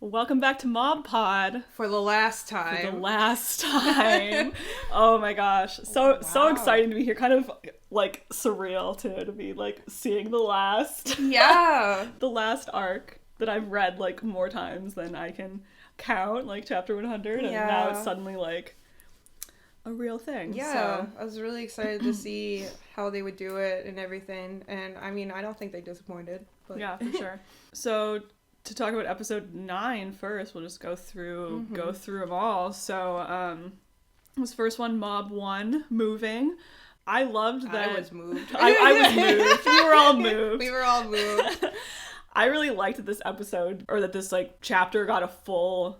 Welcome back to MobPod. For the last time. Oh my gosh. So Wow. exciting to be here. Kind of like surreal to be like seeing the last the last arc that I've read like more times than I can count, like chapter 100, and now it's suddenly like a real thing. Yeah, So I was really excited to see how they would do it and everything. And I mean, I don't think they disappointed. But... yeah, for sure. So to talk about episode 9 first, we'll just go through them all. So this first one, Mob 1, moving. I loved that. I was moved. I was moved. We were all moved. We were all moved. I really liked that this episode, or that this like chapter got a full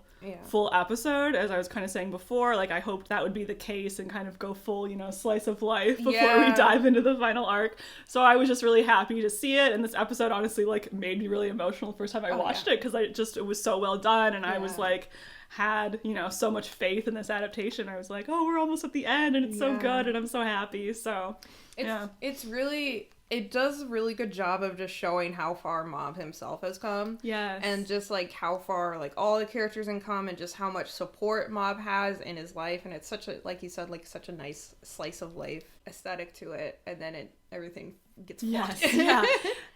episode, as I was kind of saying before. Like, I hoped that would be the case and kind of go full, slice of life before we dive into the final arc. So I was just really happy to see it, and this episode honestly like made me really emotional the first time I watched it, because it was so well done, and I was like had so much faith in this adaptation. I was like, oh, we're almost at the end and it's so good and I'm so happy. So it's really, it does a really good job of just showing how far Mob himself has come. Yes. And just like how far like all the characters in come, and just how much support Mob has in his life. And it's such a, like you said, like such a nice slice of life aesthetic to it. And then everything gets flopped. Yeah.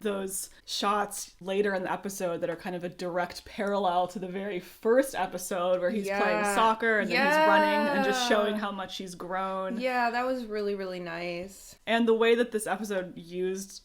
Those shots later in the episode that are kind of a direct parallel to the very first episode where he's playing soccer and then he's running and just showing how much he's grown. Yeah, that was really, really nice. And the way that this episode used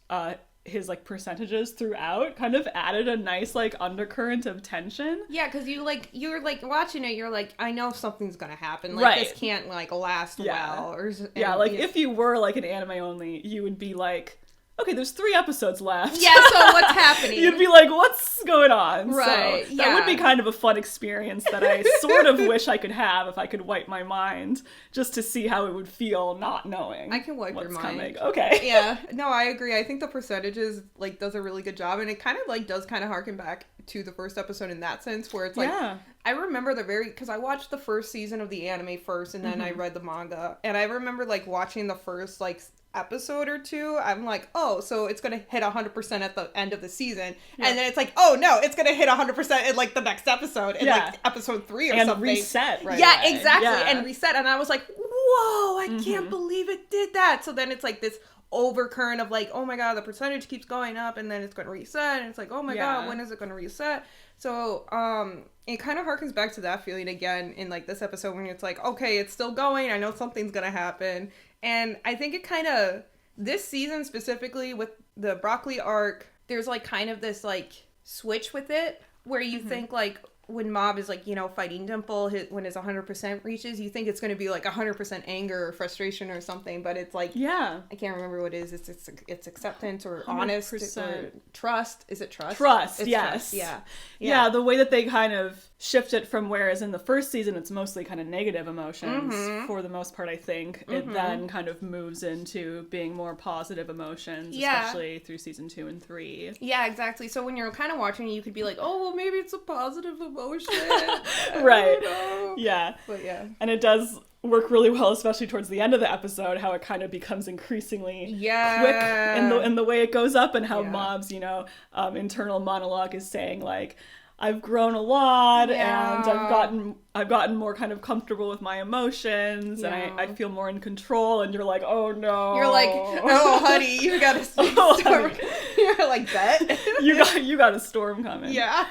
his like percentages throughout kind of added a nice like undercurrent of tension. Yeah, because you're like watching it, you're like, I know something's gonna happen. Like this can't like last well. Like if you were like an anime only, you would be like, okay, there's 3 episodes left. Yeah, so what's happening? You'd be like, what's going on? Right. So that would be kind of a fun experience that I sort of wish I could have if I could wipe my mind, just to see how it would feel not knowing. I can wipe your mind. Coming. Okay. Yeah. No, I agree. I think the percentages like does a really good job, and it kind of like does kind of harken back to the first episode in that sense, where it's like I remember because I watched the first season of the anime first, and then I read the manga, and I remember like watching the first like episode or 2, I'm like, oh, so it's gonna hit 100% at the end of the season, and then it's like, oh no, it's gonna hit 100% in like the next episode, in like episode 3 or something, and reset away. Exactly, and reset, and I was like, whoa, I can't believe it did that. So then it's like this overcurrent of like, oh my god, the percentage keeps going up, and then it's gonna reset, and it's like, oh my god, when is it gonna reset? So it kind of harkens back to that feeling again in like this episode, when it's like, okay, it's still going, I know something's gonna happen. And I think it kind of, this season specifically with the broccoli arc, there's like kind of this like switch with it, where you think like when Mob is like, fighting Dimple, when his 100% reaches, you think it's going to be like 100% anger or frustration or something, but it's like, I can't remember what it is. It's acceptance or 100%. Honest or trust. Is it trust? Trust, it's yes. Trust. Yeah, the way that they kind of shift it from, whereas in the first season it's mostly kind of negative emotions for the most part, I think. It then kind of moves into being more positive emotions, especially through season 2 and 3. Yeah, exactly. So when you're kind of watching it, you could be like, oh, well, maybe it's a positive emotion. Right. Yeah. But yeah. And it does work really well, especially towards the end of the episode, how it kind of becomes increasingly quick in the way it goes up, and how Mob's, internal monologue is saying like, I've grown a lot, and I've gotten more kind of comfortable with my emotions, and I feel more in control. And you're like, oh no. You're like, oh honey, you got a storm. You're like, bet. you got a storm coming. Yeah.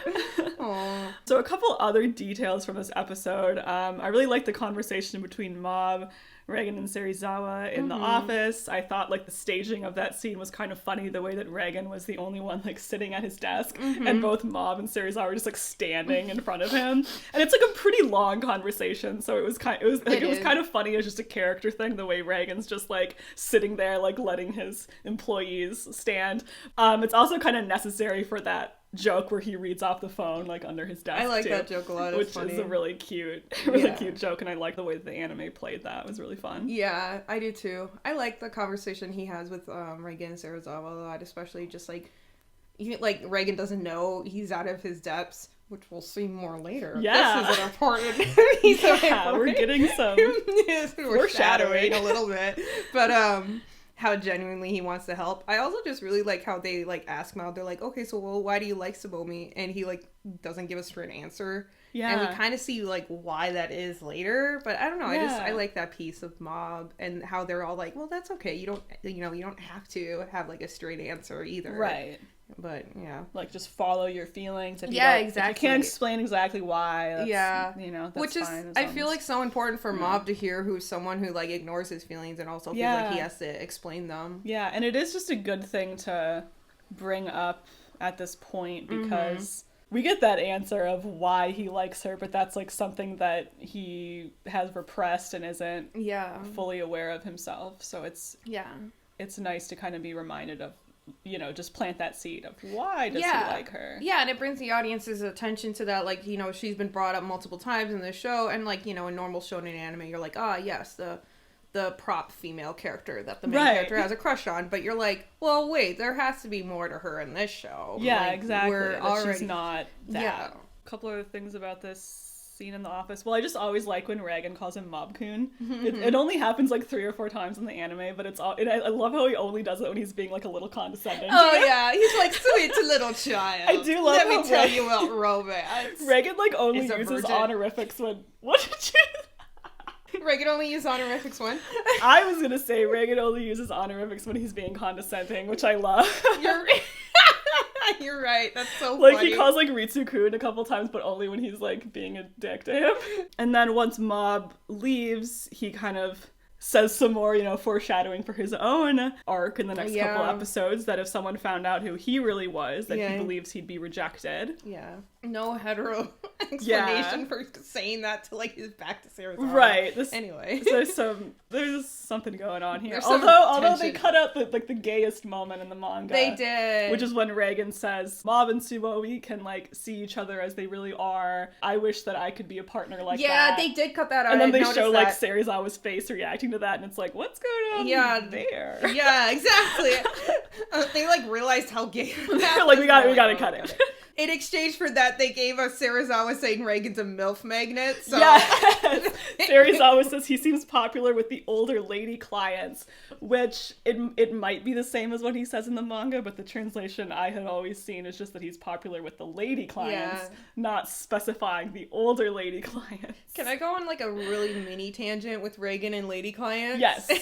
So a couple other details from this episode. I really liked the conversation between Mob, Reagan, and Serizawa in the office. I thought like the staging of that scene was kind of funny, the way that Reagan was the only one like sitting at his desk, and both Mob and Serizawa were just like standing in front of him, and it's like a pretty long conversation, so it was kind of funny as just a character thing, the way Reagan's just like sitting there like letting his employees stand. It's also kind of necessary for that joke where he reads off the phone like under his desk. I like that joke a lot. Which is a really cute joke, and I like the way that the anime played that. It was really fun. Yeah, I do too. I like the conversation he has with Reagan and Serizawa a lot, especially just like Reagan doesn't know he's out of his depths, which we'll see more later. Yeah, this is an important piece of we're getting some foreshadowing a little bit, but how genuinely he wants to help. I also just really like how they like ask Mal, they're like, okay, so well, why do you like Tsubomi? And he like doesn't give a straight answer. Yeah. And we kind of see like why that is later, but I don't know. I like that piece of Mob and how they're all like, well, that's okay. You don't have to have like a straight answer either. Right. But yeah, like just follow your feelings. If exactly. If you can't explain exactly why. That's, that's which is fine, I feel like so important for Mob to hear, who's someone who like ignores his feelings and also feels like he has to explain them. Yeah, and it is just a good thing to bring up at this point because we get that answer of why he likes her, but that's like something that he has repressed and isn't fully aware of himself. So it's nice to kind of be reminded of, just plant that seed of why does he like her. Yeah, and it brings the audience's attention to that, like, she's been brought up multiple times in the show, and like, in normal shonen anime, you're like, yes, the prop female character that the main character has a crush on, but you're like, well, wait, there has to be more to her in this show. Yeah, like, exactly. She's not that. Yeah. A couple other things about this scene in the office. Well, I just always like when Reagan calls him Mob-kun. It only happens like 3 or 4 times in the anime, but it's all. I love how he only does it when he's being like a little condescending. Oh yeah, he's like, sweet little child. I do love. Let me tell you about romance. Reagan like only uses honorifics when. What did you? Reagan only uses honorifics when? I was gonna say Reagan only uses honorifics when he's being condescending, which I love. You're right. That's so like, funny. He calls, like, Ritsu-kun a couple times, but only when he's, like, being a dick to him. And then once Mob leaves, he kind of says some more, foreshadowing for his own arc in the next couple episodes, that if someone found out who he really was, that he believes he'd be rejected. Yeah. No hetero explanation for saying that to, like, his back to Sarah's Right. Anyway. There's something going on here. Although they cut out the gayest moment in the manga. They did. Which is when Reagan says, Mob and Tsubomi can, like, see each other as they really are. I wish that I could be a partner like that. Yeah, they did cut that out. And then they show, like, Serizawa's face reacting to that, and it's like, what's going on there? Yeah, exactly. They, like, realized how gay that was. Like, we gotta cut it. In exchange for that, they gave us Serizawa saying Reagan's a MILF magnet. So. Yes! Serizawa says he seems popular with the older lady clients, which it might be the same as what he says in the manga, but the translation I had always seen is just that he's popular with the lady clients, not specifying the older lady clients. Can I go on like a really mini tangent with Reagan and lady clients? Yes. And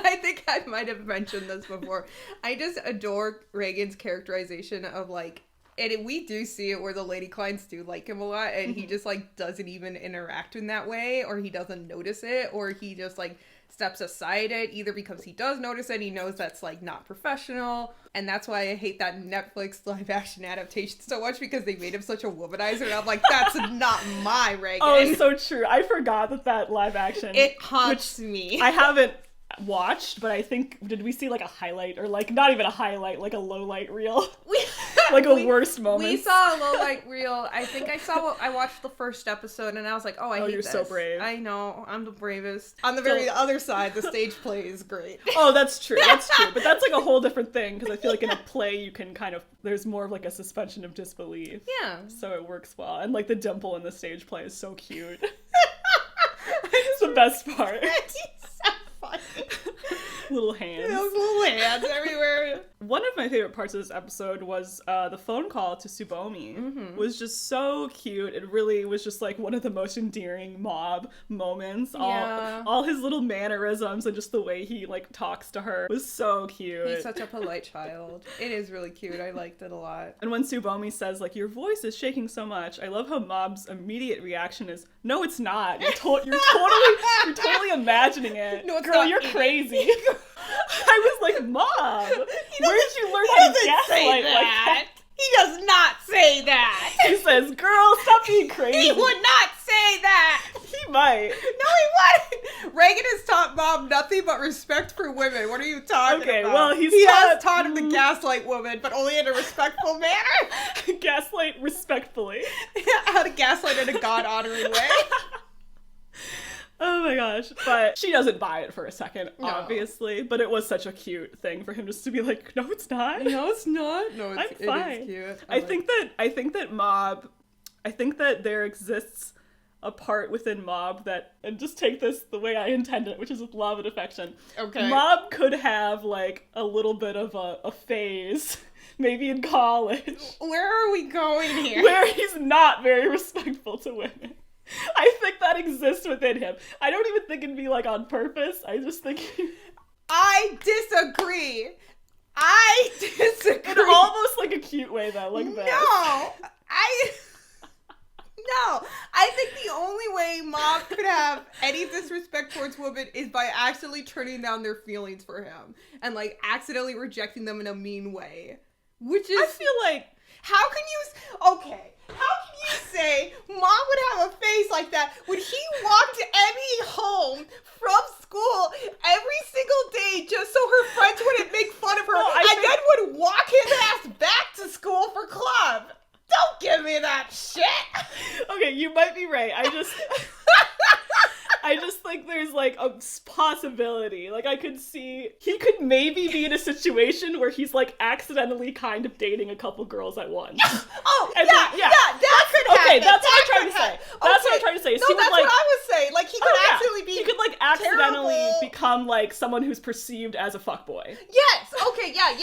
I think I might have mentioned this before. I just adore Reagan's characterization of like, and we do see it where the lady clients do like him a lot, and he just like doesn't even interact in that way, or he doesn't notice it, or he just like steps aside it, either because he does notice it, he knows that's like not professional, and that's why I hate that Netflix live action adaptation so much, because they made him such a womanizer, and I'm like, that's not my Reagan. Oh, it's so true. I forgot that live action. It haunts me. I haven't watched, but I think, did we see like a highlight, or like not even a highlight, like a low light reel? Like a worst moment. We saw a low light reel. I think I watched the first episode and I was like, I hate you're this. So brave. I know, I'm the bravest. On the very other side, the stage play is great. Oh, that's true. But that's like a whole different thing, because I feel like in a play you can kind of, there's more of like a suspension of disbelief. Yeah. So it works well. And like the dimple in the stage play is so cute. It's the best part. Little hands. Those little hands everywhere. One of my favorite parts of this episode was the phone call to Tsubomi. Was just so cute. It really was just like one of the most endearing Mob moments. All his little mannerisms and just the way he like talks to her was so cute. He's such a polite child. It is really cute. I liked it a lot. And when Tsubomi says like, your voice is shaking so much, I love how Mob's immediate reaction is, no, it's not. You're totally imagining it. No, it's Girl, not you're either. Crazy. I was like, Mom, where did you learn how to gaslight like that? He does not say that. He says, girl, stop being crazy. He would not say that. He might. No, he wouldn't. Reagan has taught Mom nothing but respect for women. What are you talking about? Okay, well, he has taught him to gaslight women, but only in a respectful manner. Gaslight respectfully. How to gaslight in a God-honoring way. Oh my gosh. But she doesn't buy it for a second, obviously. But it was such a cute thing for him just to be like, no, it's not. No, it's not. No, I'm fine. It is cute. I think that there exists a part within Mob that, and just take this the way I intend it, which is with love and affection. Okay. Mob could have, like, a little bit of a phase, maybe in college. Where are we going here? Where he's not very respectful to women. I think that exists within him. I don't even think it'd be, like, on purpose. I just think... I disagree. In almost, like, a cute way, though, like this. No, I think the only way Mob could have any disrespect towards women is by accidentally turning down their feelings for him and, like, accidentally rejecting them in a mean way. Which is... I feel like... How can you say Mom would have a face like that when he walked Emmy home from school every single day just so her friends wouldn't make fun of her then would walk his ass back to school for club? Don't give me that shit. Okay, you might be right. I just think there's, like, a possibility. Like, I could see... He could maybe be in a situation where he's, like, accidentally kind of dating a couple girls at once. That could happen. Okay, that's what I'm trying to say. That's what I'm trying to say. No, that's what I was saying. Like, he could accidentally be... He could, like, accidentally terrible. become, like, someone who's perceived as a fuckboy. Yes. Okay, yeah.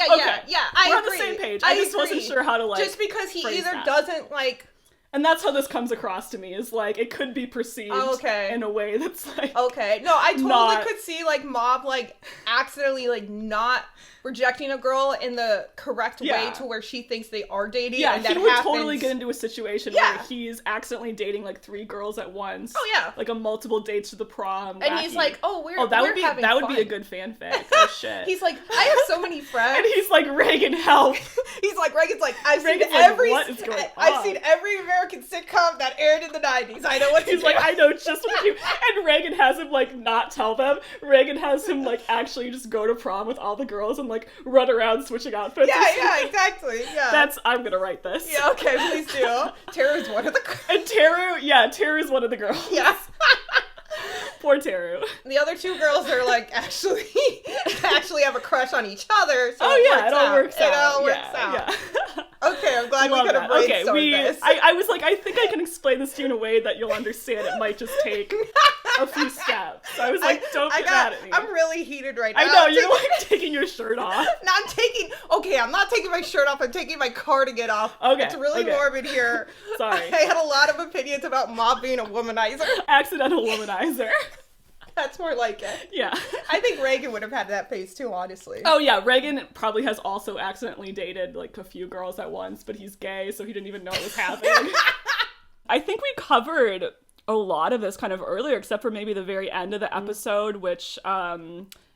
We're on the same page. I just wasn't sure how to, like, just because he either that. doesn't, like... And that's how this comes across to me, is, like, it could be perceived in a way that's, like... Okay. No, I totally could see, like, Mob, like, accidentally, like, not rejecting a girl in the correct way to where she thinks they are dating. Yeah, and that he would happens. totally get into a situation where he's accidentally dating, like, 3 girls at once. Oh, yeah. Like, a multiple dates to the prom. And he's like, that would be a good fanfic. Oh, shit. He's like, I have so many friends. And he's like, Reagan, help. Reagan's like, I've seen every American sitcom that aired in the 90s. I know what he's like, I know just what you... And Reagan has him, like, not tell them. Reagan has him, like, actually just go to prom with all the girls and, like, run around switching outfits. Yeah, exactly. Yeah. I'm gonna write this. Yeah, okay, please do. Teru's one of the girls. And Teru's one of the girls. Yeah. Poor Teru. The other 2 girls are, like, actually have a crush on each other. So it all works out. It all works out. Yeah. Okay, I'm glad we could have brainstormed this. I was like, I think I can explain this to you in a way that you'll understand. It might just take a few steps. So I was like, don't get mad at me. I'm really heated right now. I know, you're like taking your shirt off. No, I'm not taking my shirt off. I'm taking my cardigan off. Okay. It's really morbid here. Sorry. I had a lot of opinions about Mob being a womanizer. Accidental womanizer. That's more like it. Yeah. I think Reagan would have had that face too, honestly. Oh yeah, Reagan probably has also accidentally dated like a few girls at once, but he's gay, so he didn't even know it was happening. I think we covered a lot of this kind of earlier, except for maybe the very end of the episode, which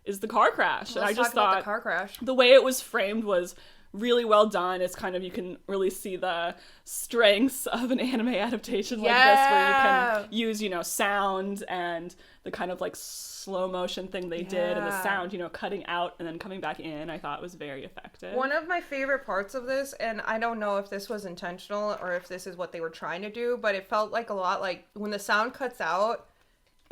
is the car crash. Let's talk about the car crash. The way it was framed was really well done. It's kind of, you can really see the strengths of an anime adaptation like this, where you can use, sound and the kind of like slow motion thing they did, and the sound, cutting out and then coming back in. I thought was very effective. One of my favorite parts of this, and I don't know if this was intentional or if this is what they were trying to do, but it felt like a lot like when the sound cuts out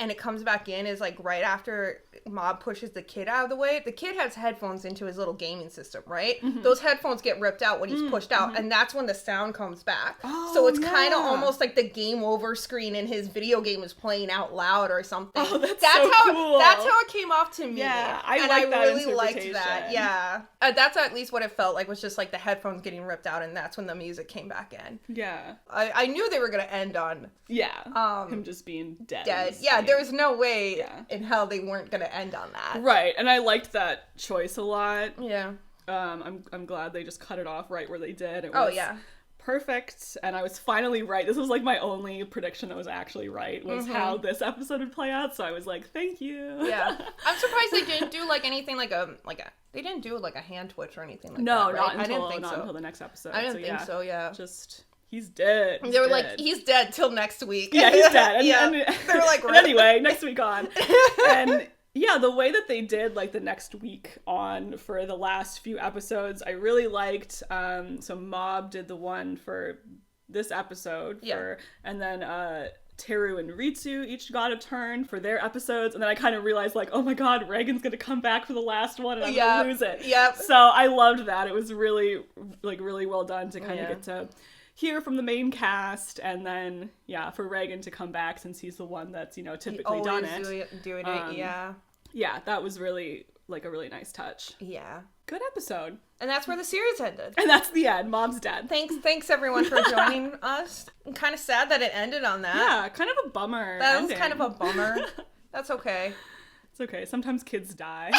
and it comes back in, is like right after Mob pushes the kid out of the way. The kid has headphones into his little gaming system, right? Mm-hmm. Those headphones get ripped out when he's pushed out, and that's when the sound comes back. Oh, so it's kind of almost like the game over screen in his video game is playing out loud or something. Oh, that's so cool. That's how it came off to me. Yeah, I really liked that. Yeah. That's at least what it felt like, was just like the headphones getting ripped out, and that's when the music came back in. Yeah. I knew they were going to end on... Yeah. Him just being dead. Yeah, there was no way in hell they weren't going to end on that. Right, and I liked that choice a lot. Yeah. I'm glad they just cut it off right where they did. It was perfect, and I was finally right. This was like my only prediction that was actually right, was how this episode would play out, so I was like, thank you. Yeah. I'm surprised they didn't do like anything they didn't do like a hand twitch or anything like that, right? Not until the next episode. I didn't think so, yeah. Just... He's dead. They were like, he's dead till next week. Yeah, he's dead. And they were like, and anyway, next week on. And yeah, the way that they did like the next week on for the last few episodes, I really liked. So Mob did the one for this episode, and then Teru and Ritsu each got a turn for their episodes, and then I kind of realized like, oh my god, Reagan's gonna come back for the last one and I'm gonna lose it. Yep. So I loved that. It was really well done to kind of get to hear from the main cast, and then for Reagan to come back since he's the one that's typically done it. Doing it, yeah. Yeah, that was really like a really nice touch. Yeah. Good episode. And that's where the series ended. And that's the end. Mom's dead. Thanks everyone for joining us. I'm kind of sad that it ended on that. Yeah, kind of a bummer. That was kind of a bummer. That's okay. It's okay. Sometimes kids die.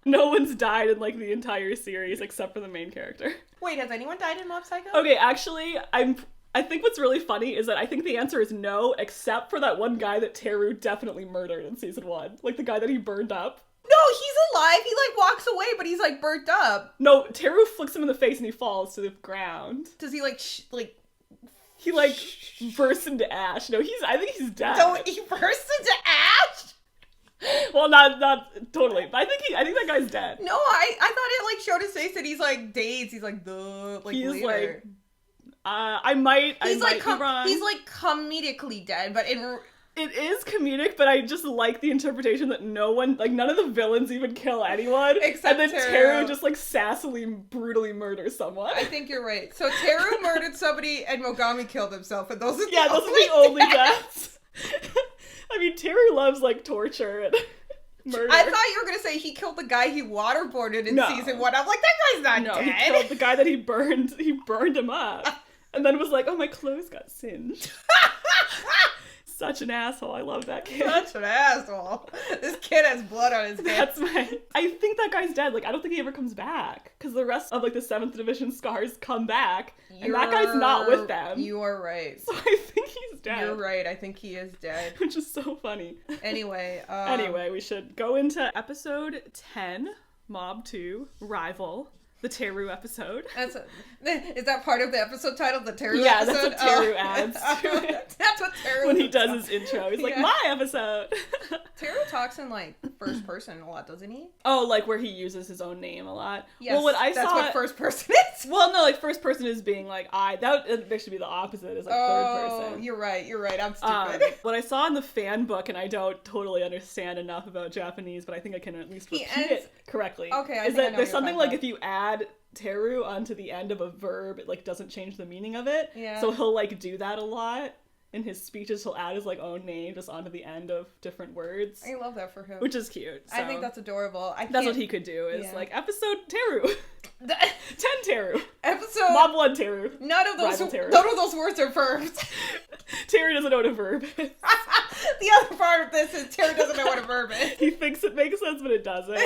No one's died in like the entire series except for the main character. Wait, has anyone died in Mob Psycho? Okay, actually, I think what's really funny is that I think the answer is no, except for that one guy that Teru definitely murdered in season 1. Like the guy that he burned up. No, he's alive. He like walks away, but he's like burnt up. No, Teru flicks him in the face and he falls to the ground. Does he like he like bursts into ash. No, I think he's dead. So he bursts into ash? Well, not totally, but I think that guy's dead. No, I thought it like showed his face and he's like dazed. He's like he's later. Like I might be wrong. He's like comedically dead, but it is comedic, but I just like the interpretation that none of the villains even kill anyone. Except and then Teru just like sassily, brutally murders someone. I think you're right. So Teru murdered somebody and Mogami killed himself, and those are those are the only deaths. I mean, Teru loves like torture and murder. I thought you were gonna say he killed the guy he waterboarded in season 1. I'm like, that guy's not dead. No, he killed the guy that he burned. He burned him up, and then was like, "Oh, my clothes got singed." Such an asshole. I love that kid. Such an asshole. This kid has blood on his hands. I think that guy's dead. Like, I don't think he ever comes back. Because the rest of, like, the 7th Division scars come back. And that guy's not with them. You are right. So I think he's dead. You're right. I think he is dead. Which is so funny. Anyway, we should go into episode 10, Mob 2, Rival. The Teru episode. Is that part of the episode title? The Teru episode? Yeah, that's what Teru adds to it. That's what Teru when he does his intro. He's like, my episode. Teru talks in like first person a lot, doesn't he? Oh, like where he uses his own name a lot? Yes, well, that's what first person is. Well, no, like first person is being like I. That should be the opposite, is like third person. You're right. I'm stupid. What I saw in the fan book, and I don't totally understand enough about Japanese, but I think I can at least repeat it correctly. Okay, is that there's something like if you add Teru onto the end of a verb, it like doesn't change the meaning of it. Yeah. So he'll like do that a lot in his speeches. He'll add his like own name just onto the end of different words. I love that for him. Which is cute. So I think that's adorable. That's what he could do is like episode Teru. 10 Teru. Episode Mob 1 Teru. None of those words are verbs. Teru doesn't know what a verb is. The other part of this is Teru doesn't know what a verb is. He thinks it makes sense, but it doesn't.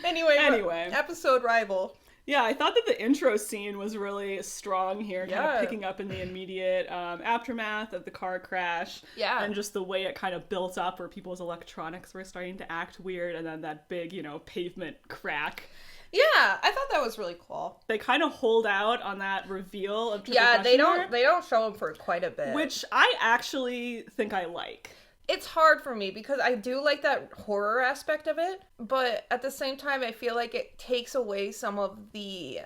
Anyway, episode Rival. Yeah, I thought that the intro scene was really strong here, kind of picking up in the immediate aftermath of the car crash. Yeah. And just the way it kind of built up where people's electronics were starting to act weird, and then that big, pavement crack. Yeah, I thought that was really cool. They kind of hold out on that reveal of Triple they don't show him for quite a bit. Which I actually think I like. It's hard for me because I do like that horror aspect of it, but at the same time I feel like it takes away some of the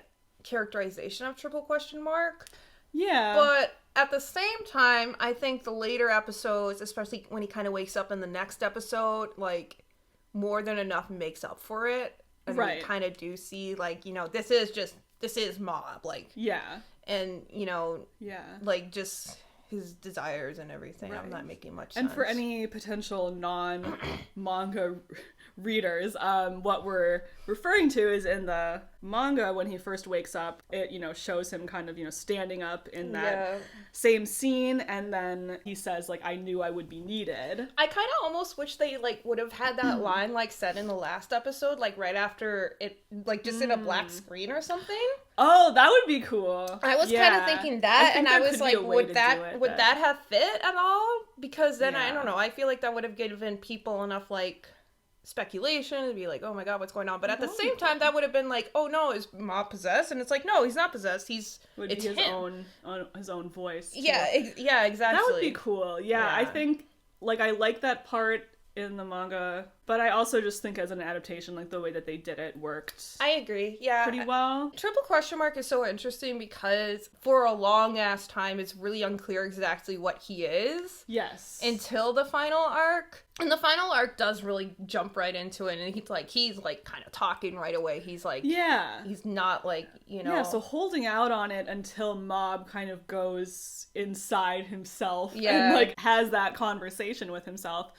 characterization of Triple Question Mark. Yeah. But at the same time, I think the later episodes, especially when he kind of wakes up in the next episode, like more than enough makes up for it. And we kind of do see, like, this is Mob, like. Yeah. And, like, just his desires and everything. Right. I'm not making much sense. And for any potential non-manga readers, what we're referring to is in the manga, when he first wakes up, it, shows him kind of, standing up in that same scene, and then he says, like, I knew I would be needed. I kind of almost wish they, like, would have had that line, like, said in the last episode, like, right after it, like, just in a black screen or something. Oh, that would be cool. I was kind of thinking that, and I was like, would that have fit at all? Because then, I don't know, I feel like that would have given people enough, like, speculation to be like, oh my god, what's going on? But at the same time, that would have been like, oh no, is Mob possessed? And it's like, no, he's not possessed. It's his own voice. Yeah, exactly. That would be cool. Yeah, I think, like, I like that part in the manga, but I also just think as an adaptation, like the way that they did it worked. I agree. Yeah. Pretty well. Triple question mark is so interesting because for a long ass time, it's really unclear exactly what he is. Yes. Until the final arc. And the final arc does really jump right into it, and he's like kind of talking right away. He's like, yeah, he's not like, you know. Yeah, so holding out on it until Mob kind of goes inside himself and like has that conversation with himself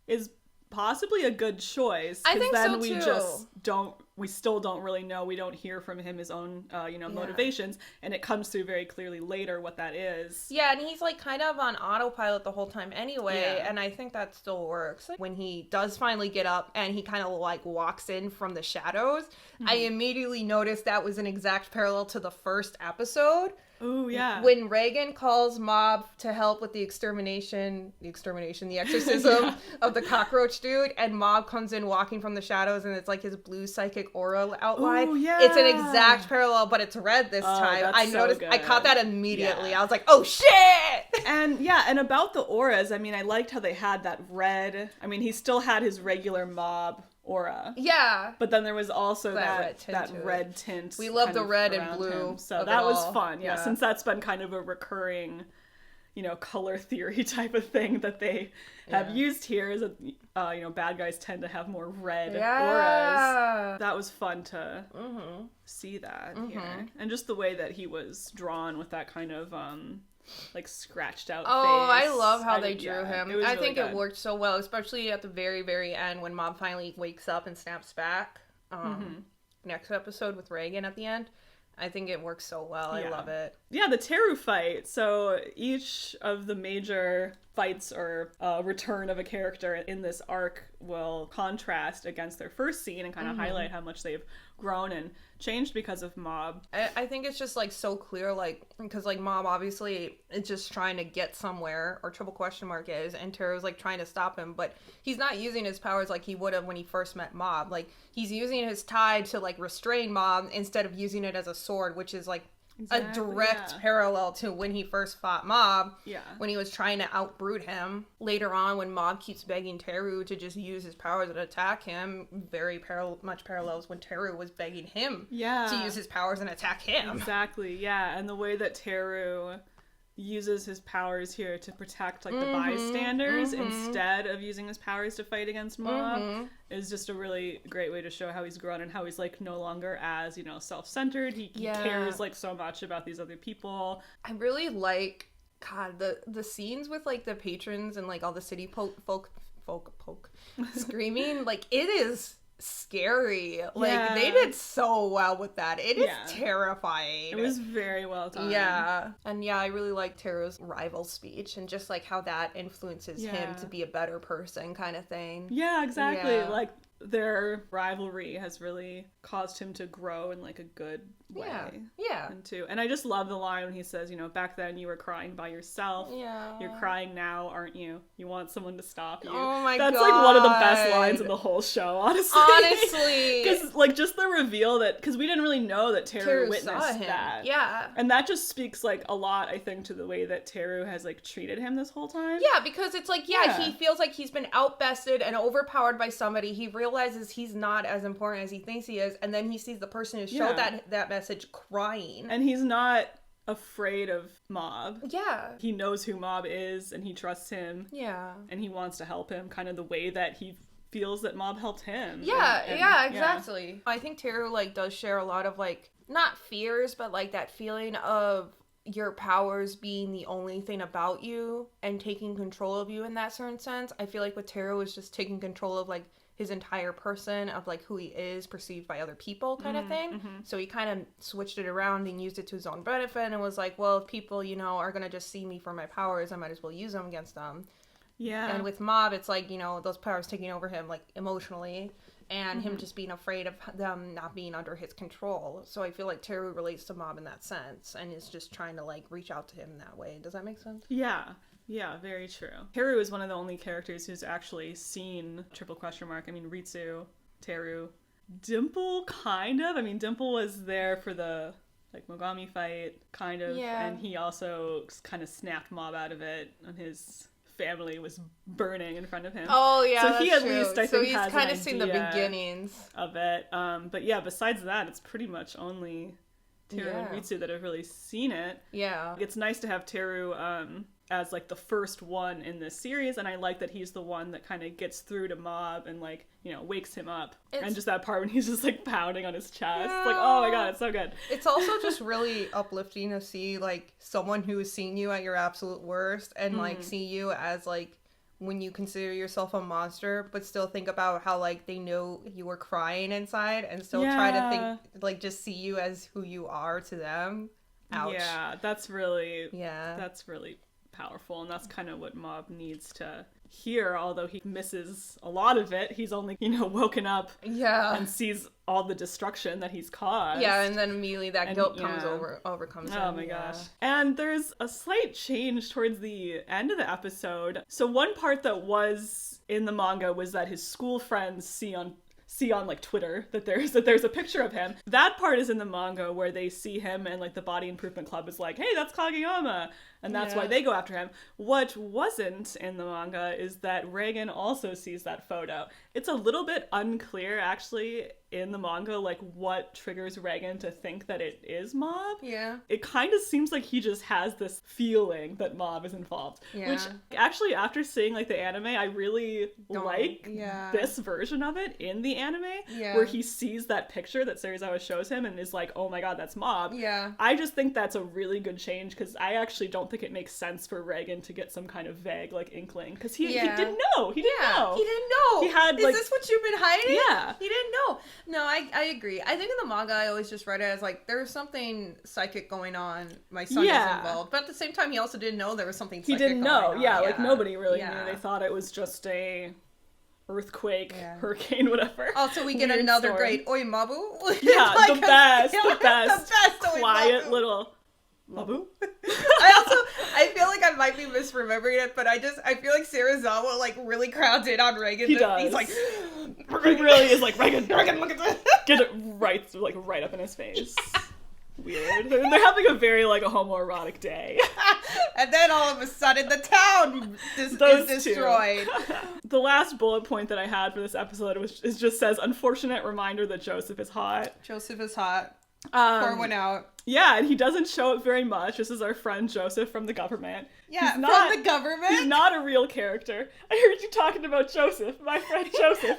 is possibly a good choice. I think then so we too. We still don't really know. We don't hear from him his own, motivations, and it comes through very clearly later what that is. Yeah, and he's like kind of on autopilot the whole time anyway, and I think that still works. When he does finally get up and he kind of like walks in from the shadows, I immediately noticed that was an exact parallel to the first episode. Oh, yeah. When Reagan calls Mob to help with the extermination, the exorcism of the cockroach dude, and Mob comes in walking from the shadows, and it's like his blue psychic aura outline. Oh, yeah. It's an exact parallel, but it's red this time. That's I noticed, so I caught that immediately. Yeah. I was like, oh shit! And about the auras, I mean, I liked how they had that red. I mean, he still had his regular Mob aura. Yeah. But then there was also that red tint. We love the red and blue. So that was fun, yeah, since that's been kind of a recurring, color theory type of thing that they have used here is that, bad guys tend to have more red auras. That was fun to see that here. And just the way that he was drawn with that kind of, like scratched out face. I love how they drew him. I think really it worked so well, especially at the very, very end when Mob finally wakes up and snaps back. Next episode with Reagan at the end. I think it works so well. I love it. Yeah, the Teru fight. So each of the major fights or return of a character in this arc will contrast against their first scene and kind of highlight how much they've grown and changed because of Mob. I think it's just like so clear, like, because like Mob obviously is just trying to get somewhere, or triple question mark is, and Teru's like trying to stop him, but he's not using his powers like he would have when he first met Mob. Like, he's using his tide to like restrain Mob instead of using it as a sword, which is like a direct parallel to when he first fought Mob, when he was trying to outbrute him. Later on, when Mob keeps begging Teru to just use his powers and attack him, very much parallels when Teru was begging him to use his powers and attack him. Exactly, yeah. And the way that Teru uses his powers here to protect like the bystanders instead of using his powers to fight against Mob is just a really great way to show how he's grown and how he's like no longer as self-centered. He cares like so much about these other people. I really like the scenes with like the patrons and like all the city folk screaming. Like, it is scary. Like, they did so well with that. It is terrifying. It was very well done. Yeah. And I really like Teru's rival speech and just like how that influences him to be a better person kind of thing. Yeah, exactly. Like, their rivalry has really caused him to grow in like a good way. And I just love the line when he says, back then you were crying by yourself. You're crying now, aren't you? You want someone to stop you. Oh my God. That's like one of the best lines in the whole show, honestly. Because like just the reveal that, because we didn't really know that Teru witnessed that. Yeah. And that just speaks like a lot, I think, to the way that Teru has like treated him this whole time. Yeah, because it's like, he feels like he's been outbested and overpowered by somebody. He realizes he's not as important as he thinks he is, and then he sees the person who showed that message crying. And he's not afraid of Mob. Yeah. He knows who Mob is, and he trusts him. Yeah. And he wants to help him, kind of the way that he feels that Mob helped him. Yeah, exactly. I think Teru, like, does share a lot of, like, not fears, but, like, that feeling of your powers being the only thing about you and taking control of you in that certain sense. I feel like with Teru is just taking control of, like, his entire person, of like who he is perceived by other people kind of thing. So he kind of switched it around and used it to his own benefit and was like, well, if people, are going to just see me for my powers, I might as well use them against them. Yeah. And with Mob, it's like, those powers taking over him like emotionally and him just being afraid of them not being under his control. So I feel like Teru relates to Mob in that sense and is just trying to like reach out to him in that way. Does that make sense? Yeah, very true. Teru is one of the only characters who's actually seen triple question mark. I mean, Ritsu, Teru, Dimple, kind of. I mean, Dimple was there for the, like, Mogami fight, kind of. Yeah. And he also kind of snapped Mob out of it on his family was burning in front of him. Oh yeah, so that's he at true. least I so think he's has kind an of seen the idea beginnings of it. But yeah, besides that, it's pretty much only Teru and Ritsu that have really seen it. Yeah, it's nice to have Teru as like the first one in this series, and I like that he's the one that kind of gets through to Mob and like, you know, wakes him up. And just that part when he's just like pounding on his chest, like, oh my god, it's so good. It's also just really uplifting to see like someone who has seen you at your absolute worst and like see you as like when you consider yourself a monster, but still think about how like they know you were crying inside and still try to think like just see you as who you are to them. Ouch. Yeah, that's really powerful, and that's kind of what Mob needs to hear. Although he misses a lot of it, he's only, you know, woken up and sees all the destruction that he's caused. Yeah, and then immediately that guilt overcomes him. Oh my gosh. And there's a slight change towards the end of the episode. So one part that was in the manga was that his school friends see on like Twitter that there's a picture of him. That part is in the manga where they see him and like the Body Improvement Club is like, hey, that's Kageyama. And that's why they go after him. What wasn't in the manga is that Reagan also sees that photo. It's a little bit unclear, actually, in the manga, like, what triggers Reagan to think that it is Mob. Yeah. It kind of seems like he just has this feeling that Mob is involved. Yeah. Which, actually, after seeing, like, the anime, I really like this version of it in the anime, where he sees that picture that Serizawa shows him and is like, oh my god, that's Mob. Yeah. I just think that's a really good change, because I actually don't think it makes sense for Reagan to get some kind of vague, like, inkling, because he didn't know. He didn't know. He didn't know. He had, is this what you've been hiding? Yeah. He didn't know. No, I agree. I think in the manga, I always just read it as, like, there's something psychic going on. My son is involved. But at the same time, he also didn't know there was something psychic going on. He didn't know. Like, nobody really knew. They thought it was just a earthquake, hurricane, whatever. Also, we get another great Oimabu. Yeah, like the best. The best quiet Oimabu. little Mabu. I feel like I might be misremembering it, but I feel like Serizawa like really crowds in on Reagan. He does. He's like, he really is like, Reagan, look at this. Get it right up in his face. Weird. They're having a very like a homoerotic day. And then all of a sudden the town is destroyed. The last bullet point that I had for this episode just says, unfortunate reminder that Joseph is hot. Joseph is hot. Pour one out. Yeah, and he doesn't show it very much. This is our friend Joseph from the government. Yeah, from the government? He's not a real character. I heard you talking about Joseph, my friend Joseph.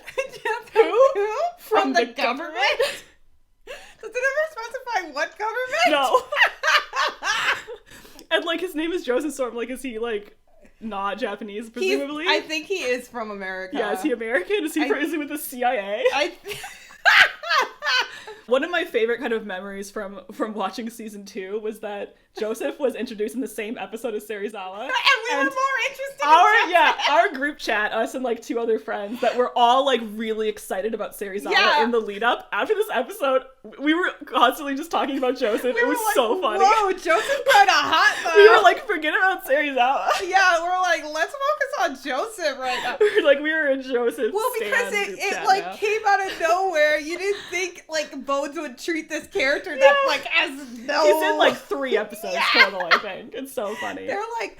Who? From the government? Does it ever specify what government? No. And, like, his name is Joseph, so I'm like, is he, like, not Japanese, presumably? I think he is from America. Yeah, is he American? Is he with the CIA? One of my favorite kind of memories from watching season 2 was that Joseph was introduced in the same episode as Serizawa. And we were more interested in Joseph. Our group chat, us and like 2 other friends, that were all like really excited about Serizawa in the lead up. After this episode, we were constantly just talking about Joseph. It was like, so funny. Whoa, Joseph kind of hot though. We were like, forget about Serizawa. Yeah, we're like, let's focus on Joseph right now. We were in Joseph. Well, because it like now. Came out of nowhere. You didn't think like Bones would treat this character that like as no. He's in like 3 episodes total, I think. It's so funny. They're like,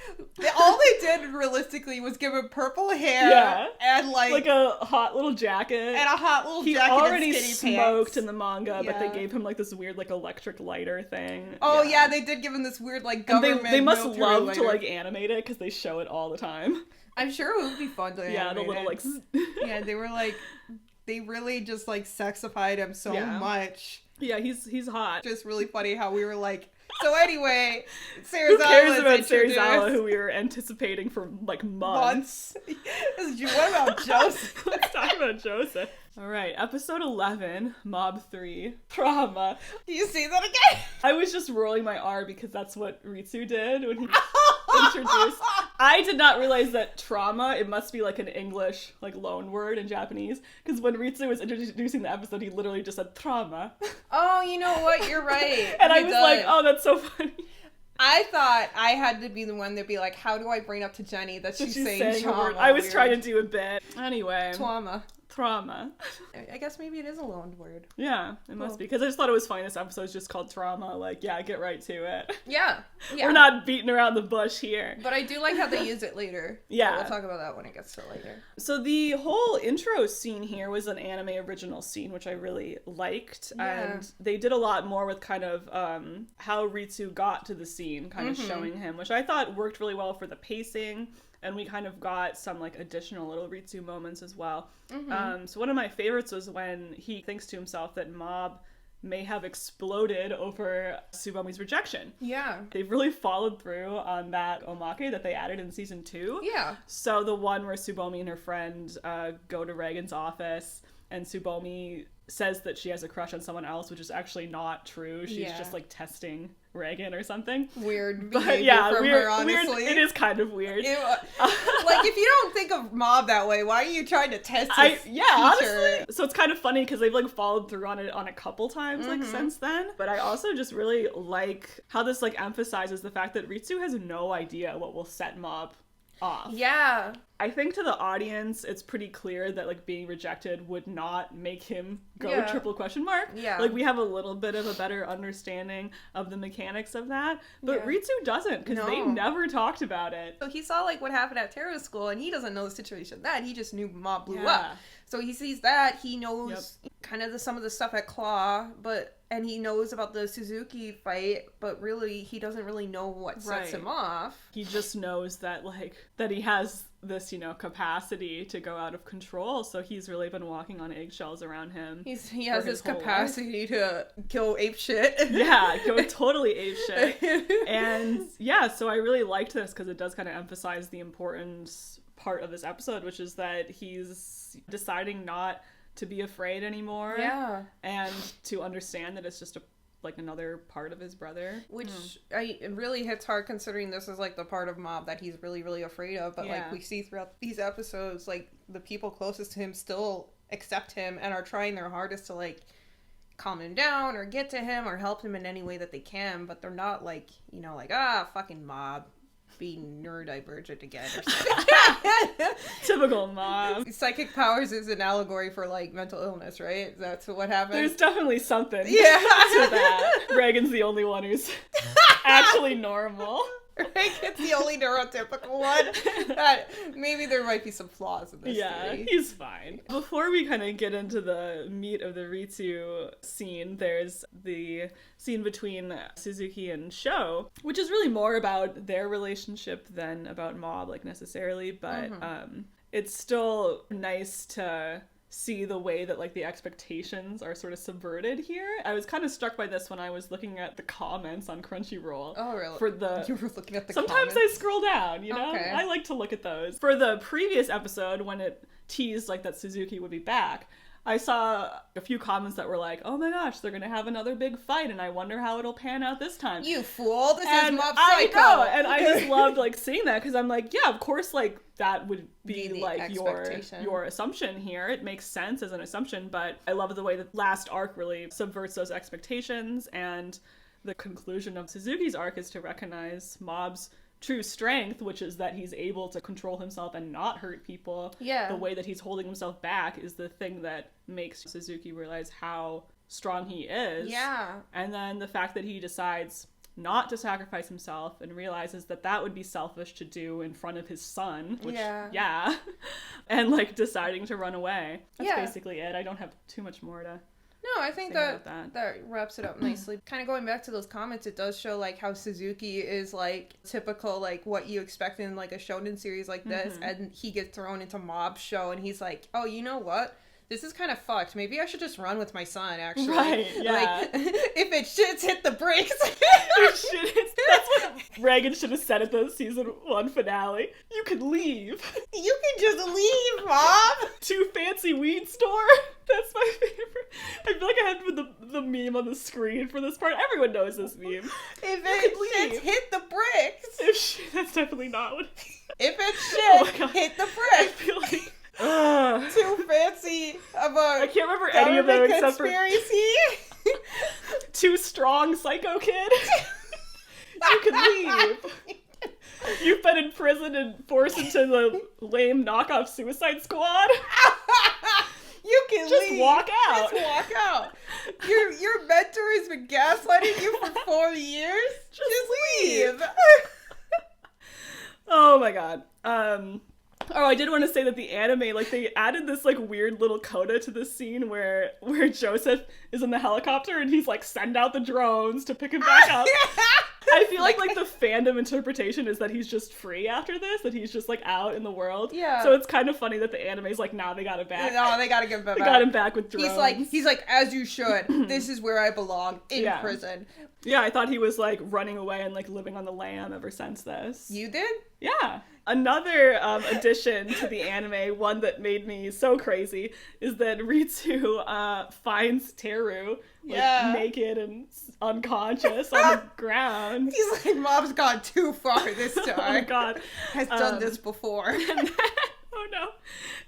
all they did realistically was give him purple hair and like a hot little jacket. And a hot little jacket. He already and smoked in the manga, but they gave him like this weird like electric lighter thing. Oh yeah, they did give him this weird like government. They must love lighter. To like animate it because they show it all the time. I'm sure it would be fun to animate the little like. Yeah, they were like, they really just like sexified him so much. Yeah, he's hot. Just really funny how we were like. So anyway, Serizawa who cares about Serizawa, who we were anticipating for like months? What about Joseph? Let's talk about Joseph. All right, episode 11, Mob 3, Trauma. Do you see that again? I was just rolling my R because that's what Ritsu did when he introduced. I did not realize that trauma, it must be like an English, like loan word in Japanese. Because when Ritsu was introducing the episode, he literally just said trauma. Oh, you know what? You're right. And I was like, oh, that's so funny. I thought I had to be the one to be like, how do I bring up to Jenny that she's saying trauma? I was trying to do a bit. Anyway. Trauma. Trauma. I guess maybe it is a loaned word. Yeah, it must be. Because I just thought it was funny this episode's just called Trauma. Like, yeah, get right to it. Yeah. We're not beating around the bush here. But I do like how they use it later. Yeah. We'll talk about that when it gets to later. So the whole intro scene here was an anime original scene, which I really liked. Yeah. And they did a lot more with kind of how Ritsu got to the scene, kind of showing him, which I thought worked really well for the pacing. And we kind of got some, like, additional little Ritsu moments as well. So one of my favorites was when he thinks to himself that Mob may have exploded over Tsubomi's rejection. Yeah. They've really followed through on that omake that they added in season 2. Yeah. So the one where Tsubomi and her friend go to Reagan's office, and Tsubomi says that she has a crush on someone else, which is actually not true. She's just, like, testing Reagan or something. Weird But behavior from weird, her, honestly. weird. It is kind of weird. Like, if you don't think of Mob that way, why are you trying to test his teacher? Honestly. So it's kind of funny because they've, like, followed through on it on a couple times, like, since then. But I also just really like how this, like, emphasizes the fact that Ritsu has no idea what will set Mob off. Yeah. I think to the audience, it's pretty clear that, like, being rejected would not make him go triple question mark. Yeah. Like, we have a little bit of a better understanding of the mechanics of that. But Ritsu doesn't, because they never talked about it. So he saw, like, what happened at Terra's school, and he doesn't know the situation then. He just knew Mob blew up. So he sees that. He knows kind of some of the stuff at Claw, and he knows about the Suzuki fight, but really, he doesn't really know what sets him off. He just knows that, like, that he has this, you know, capacity to go out of control, so he's really been walking on eggshells around him. He has this capacity to go apeshit. Yeah, go totally apeshit. And yeah, so I really liked this because it does kind of emphasize the important part of this episode, which is that he's deciding not to be afraid anymore. Yeah. And to understand that it's just another part of his brother. Which it really hits hard considering this is, like, the part of Mob that he's really, really afraid of. But, like, we see throughout these episodes, like, the people closest to him still accept him and are trying their hardest to, like, calm him down or get to him or help him in any way that they can. But they're not, like, you know, like, fucking Mob being neurodivergent again or something. Typical Mob. Psychic powers is an allegory for, like, mental illness, right? That's what happened. There's definitely something to that. Reagan's the only one who's actually normal. Reagan's the only neurotypical one. Maybe there might be some flaws in this theory. He's fine. Before we kind of get into the meat of the Ritsu scene, there's the scene between Suzuki and Sho, which is really more about their relationship than about Mob, like, necessarily, but it's still nice to see the way that, like, the expectations are sort of subverted here. I was kind of struck by this when I was looking at the comments on Crunchyroll. Oh, really? You were looking at the Sometimes comments? I scroll down, you know? Okay. I like to look at those. For the previous episode, when it teased, like, that Suzuki would be back, I saw a few comments that were like, oh my gosh, they're gonna have another big fight, and I wonder how it'll pan out this time. You fool, this is Mob Psycho! I know, and I just loved, like, seeing that, because I'm like, yeah, of course, like, that would be like, your assumption here. It makes sense as an assumption, but I love the way that last arc really subverts those expectations, and the conclusion of Suzuki's arc is to recognize Mob's true strength, which is that he's able to control himself and not hurt people. Yeah. The way that he's holding himself back is the thing that makes Suzuki realize how strong he is. Yeah. And then the fact that he decides not to sacrifice himself and realizes that that would be selfish to do in front of his son, which, and, like, deciding to run away. That's basically it. I don't have too much more to... No, I think that wraps it up nicely. Kind of going back to those comments, it does show, like, how Suzuki is, like, typical, like, what you expect in, like, a shonen series like this, and he gets thrown into Mob's show, and he's like, oh, you know what? This is kind of fucked. Maybe I should just run with my son, actually. Right, yeah. Like, if it shits, hit the brakes. That's what Reagan should have said at the season 1 finale. You can leave. You can just leave, Mom. To fancy weed store. That's my favorite. I feel like I had the meme on the screen for this part. Everyone knows this meme. If it shits, hit the bricks. That's definitely not what... If it shits, hit the bricks. I feel like... Too fancy of a I can't remember any of them except conspiracy. For Too strong, psycho kid. You can leave. You've been in prison and forced into the lame knockoff Suicide Squad. Just walk out. Just walk out. Your mentor has been gaslighting you for 4 years. Just leave. Oh my god. Oh, I did want to say that the anime, like, they added this, like, weird little coda to the scene where Joseph is in the helicopter and he's like, send out the drones to pick him back up. I feel like the fandom interpretation is that he's just free after this, that he's just, like, out in the world. Yeah. So it's kind of funny that the anime's like, nah, they got it back. No, they gotta give him back. They got him back with drones. He's like, as you should. This is where I belong, in prison. Yeah, I thought he was, like, running away and, like, living on the lam ever since this. You did? Yeah. Another addition to the anime, one that made me so crazy, is that Ritsu finds Teru naked and unconscious on the ground. He's like, Mom's gone too far this time. Oh my god. Has done this before. Oh no.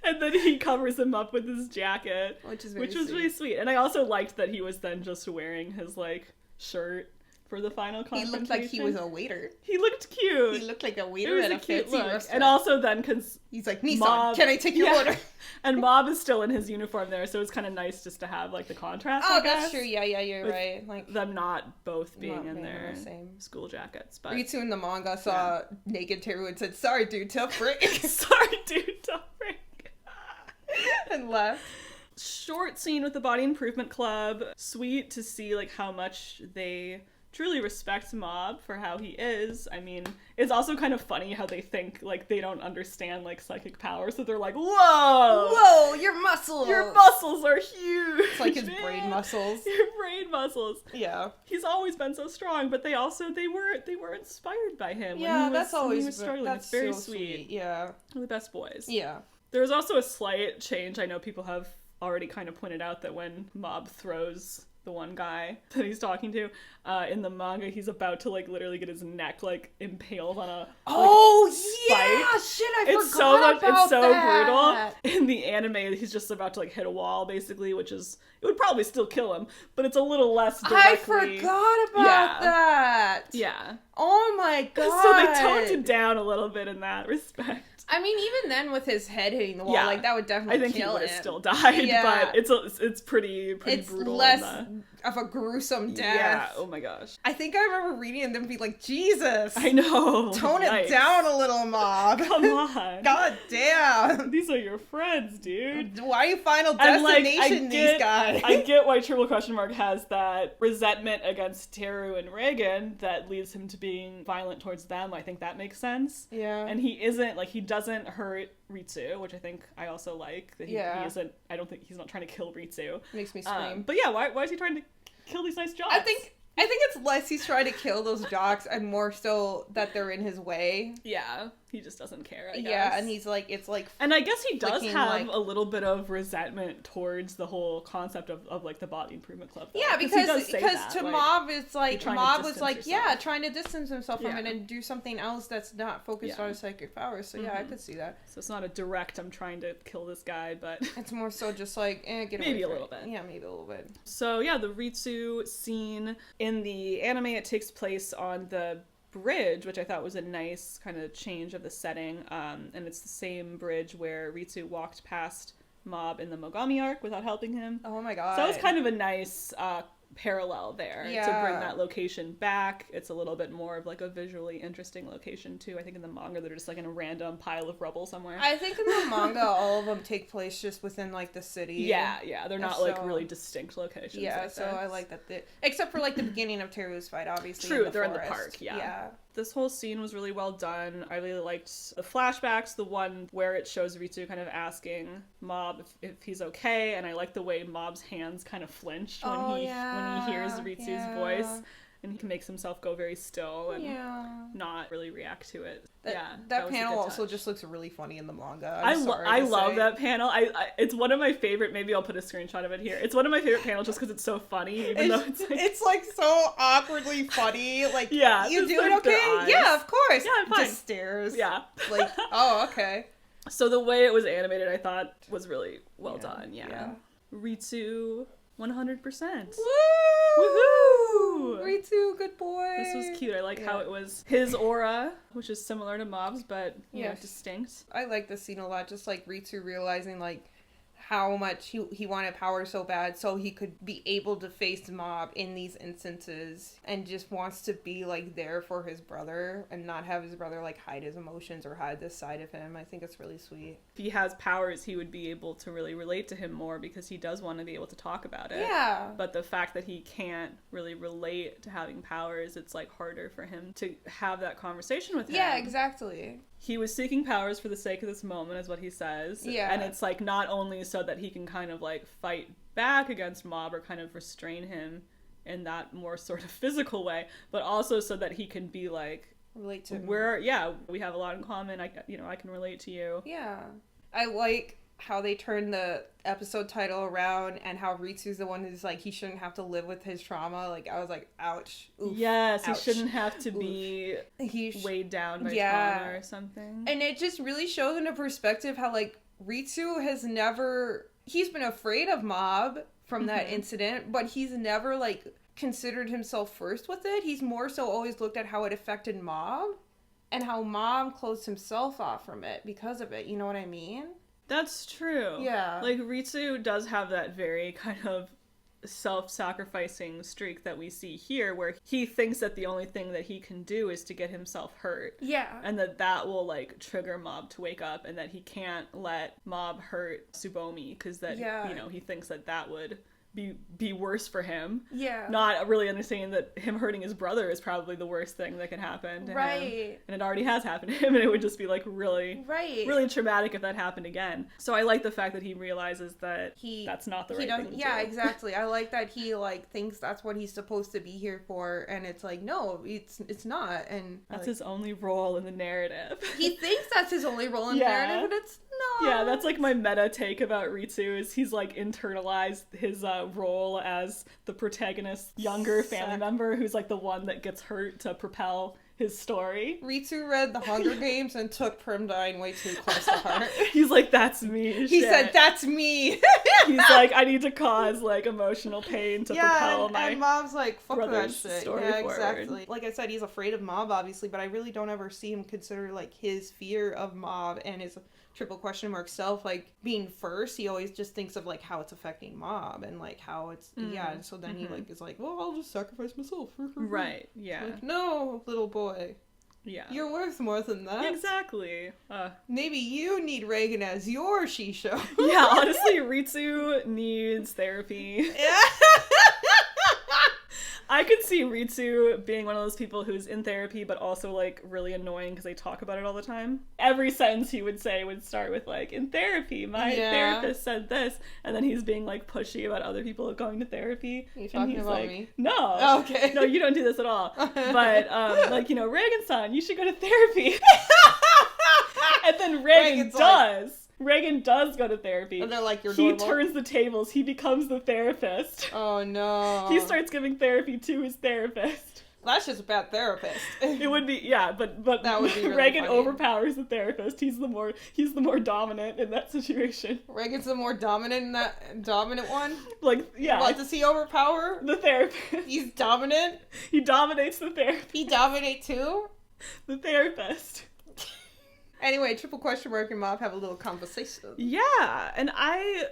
And then he covers him up with his jacket, which was really sweet. And I also liked that he was then just wearing his, like, shirt for the final confrontation. He looked like he was a waiter. He looked cute. He looked like a waiter at a fancy restaurant. And also then, because he's like, Nissan, can I take your order? And Mob is still in his uniform there, so it's kind of nice just to have, like, the contrast, I guess. That's true. Yeah, you're right. Like, them not both being in their same school jackets. But Ritsu in the manga saw naked Teru and said, sorry, dude, tough break. Sorry, dude, tough break. And left. Short scene with the Body Improvement Club. Sweet to see, like, how much they truly respect Mob for how he is. I mean, it's also kind of funny how they think, like, they don't understand, like, psychic powers, so they're like, whoa, your muscles are huge. It's like his brain muscles. Your brain muscles. Yeah, he's always been so strong, but they were inspired by him. Yeah, when that's always when he was struggling. that's it's very so sweet. Yeah, They're the best boys. Yeah. There was also a slight change. I know people have already kind of pointed out that when Mob throws the one guy that he's talking to in the manga, he's about to, like, literally get his neck, like, impaled on a spike. Shit, I forgot about it's so that. brutal. In the anime, he's just about to, like, hit a wall, basically, which is, it would probably still kill him, but it's a little less directly. I forgot about that. Yeah. Oh my god. So they toned it down a little bit in that respect. I mean, even then with his head hitting the wall, like, that would definitely kill him. I think he would have still died, but it's pretty brutal. It's less of a gruesome death. Yeah, oh my gosh. I think I remember reading and then be like, Jesus. I know. Tone it down a little, Mob. Come on. God damn. These are your friends, dude. Why are you Final Destination these guys? I get why Triple Question Mark has that resentment against Teru and Reagan that leads him to being violent towards them. I think that makes sense. Yeah. And he isn't, like, he doesn't hurt Ritsu, which I think I also like. That he isn't, I don't think he's not trying to kill Ritsu. Makes me scream. But yeah, why is he trying to kill these nice jocks? I think it's less he's trying to kill those jocks and more so that they're in his way. Yeah. He just doesn't care, I guess. Yeah, and he's like, it's like... And I guess he does have a little bit of resentment towards the whole concept of like, the Body Improvement Club. Though. Yeah, because to Mob, it's like, Mob was like, trying to distance himself from it and do something else that's not focused on his psychic powers. So I could see that. So it's not a direct, I'm trying to kill this guy, but... It's more so just like, get away maybe a little bit. Yeah, maybe a little bit. So yeah, the Ritsu scene in the anime, it takes place on the bridge, which I thought was a nice kind of change of the setting, and it's the same bridge where Ritsu walked past Mob in the Mogami arc without helping him. Oh my god. So it was kind of a nice parallel there to bring that location back. It's a little bit more of, like, a visually interesting location too. I think in the manga they're just, like, in a random pile of rubble somewhere. I think in the manga all of them take place just within, like, the city. Yeah, they're not like really distinct locations. Yeah, like so I like that. Except for, like, the beginning of Teru's fight, obviously. True, they're in the park. Yeah. This whole scene was really well done. I really liked the flashbacks, the one where it shows Ritsu kind of asking Mob if he's okay, and I like the way Mob's hands kind of flinch when he hears Ritsu's voice, and he makes himself go very still and not really react to it. That panel also just looks really funny in the manga. I love that panel. I it's one of my favorite. Maybe I'll put a screenshot of it here. It's one of my favorite panels just because it's so funny. Even though it's like so awkwardly funny. Like, you doing like okay? Yeah, of course. Yeah, I'm fine. Just stares. Yeah. Like, oh, okay. So the way it was animated, I thought was really well done. Yeah. Ritsu, 100%. Woohoo! Ritsu, good boy. This was cute. I like how it was his aura, which is similar to Mob's, but you know, distinct. I like this scene a lot. Just like Ritsu realizing like how much he wanted power so bad so he could be able to face Mob in these instances, and just wants to be like there for his brother and not have his brother like hide his emotions or hide this side of him. I think it's really sweet. If he has powers, he would be able to really relate to him more because he does want to be able to talk about it. Yeah. But the fact that he can't really relate to having powers, it's like harder for him to have that conversation with him. Yeah, exactly. He was seeking powers for the sake of this moment, is what he says. Yeah. And it's like not only so that he can kind of like fight back against Mob or kind of restrain him in that more sort of physical way, but also so that he can be like, relate to him. We have a lot in common. I can relate to you. Yeah. I like how they turn the episode title around and how Ritsu's the one who's like, he shouldn't have to live with his trauma. Like, I was like, ouch. Oof, yes, ouch. He shouldn't have to be weighed down by trauma or something. And it just really shows in a perspective how, like, Ritsu has never... He's been afraid of Mob from that incident, but he's never, like, considered himself first with it. He's more so always looked at how it affected Mob and how Mob closed himself off from it because of it. You know what I mean? That's true. Yeah. Like, Ritsu does have that very kind of self-sacrificing streak that we see here, where he thinks that the only thing that he can do is to get himself hurt. Yeah. And that will, like, trigger Mob to wake up, and that he can't let Mob hurt Tsubomi, because he thinks that would be worse for him. Yeah. Not really understanding that him hurting his brother is probably the worst thing that can happen to him. And it already has happened to him, and it would just be like really traumatic if that happened again. So I like the fact that he realizes that that's not the right thing to do. Yeah, exactly. I like that he like thinks that's what he's supposed to be here for, and it's like, no, it's not. And that's his only role in the narrative. He thinks that's his only role in the narrative, but it's not. Yeah, that's like my meta take about Ritsu, is he's like internalized his role as the protagonist's younger family member who's like the one that gets hurt to propel his story. Ritsu read The Hunger Games and took Prim dying way too close to heart. He's like, that's me. He said, that's me. He's like, I need to cause like emotional pain to propel my and Mom's like, fuck that shit. Yeah, exactly. Like I said, he's afraid of Mob, obviously, but I really don't ever see him consider like his fear of Mob and his triple question mark self like being first. He always just thinks of like how it's affecting Mob and like how it's and so then he like is like, well, I'll just sacrifice myself. Right. Yeah. Like, no, little boy. Yeah. You're worth more than that. Exactly. Maybe you need Reagan as your Shisho. Yeah, honestly, Ritsu needs therapy. Yeah. I could see Ritsu being one of those people who's in therapy, but also, like, really annoying because they talk about it all the time. Every sentence he would say would start with, like, in therapy, my therapist said this, and then he's being, like, pushy about other people going to therapy. Are you talking about like, me? No. Oh, okay. No, you don't do this at all. But, like, you know, Reagan-san, you should go to therapy. And then Reagan does. Reagan does go to therapy. And they're like, you're normal. He turns the tables. He becomes the therapist. Oh, no. He starts giving therapy to his therapist. That's just a bad therapist. It would be, yeah, but that would be really Reagan funny. overpowers the therapist. He's the more dominant in that situation. Reagan's the more dominant one? Like, yeah. What, does he overpower? The therapist. He's dominant? He dominates the therapist. He dominate too? The therapist. Anyway, triple question mark and Mob have a little conversation. Yeah, and I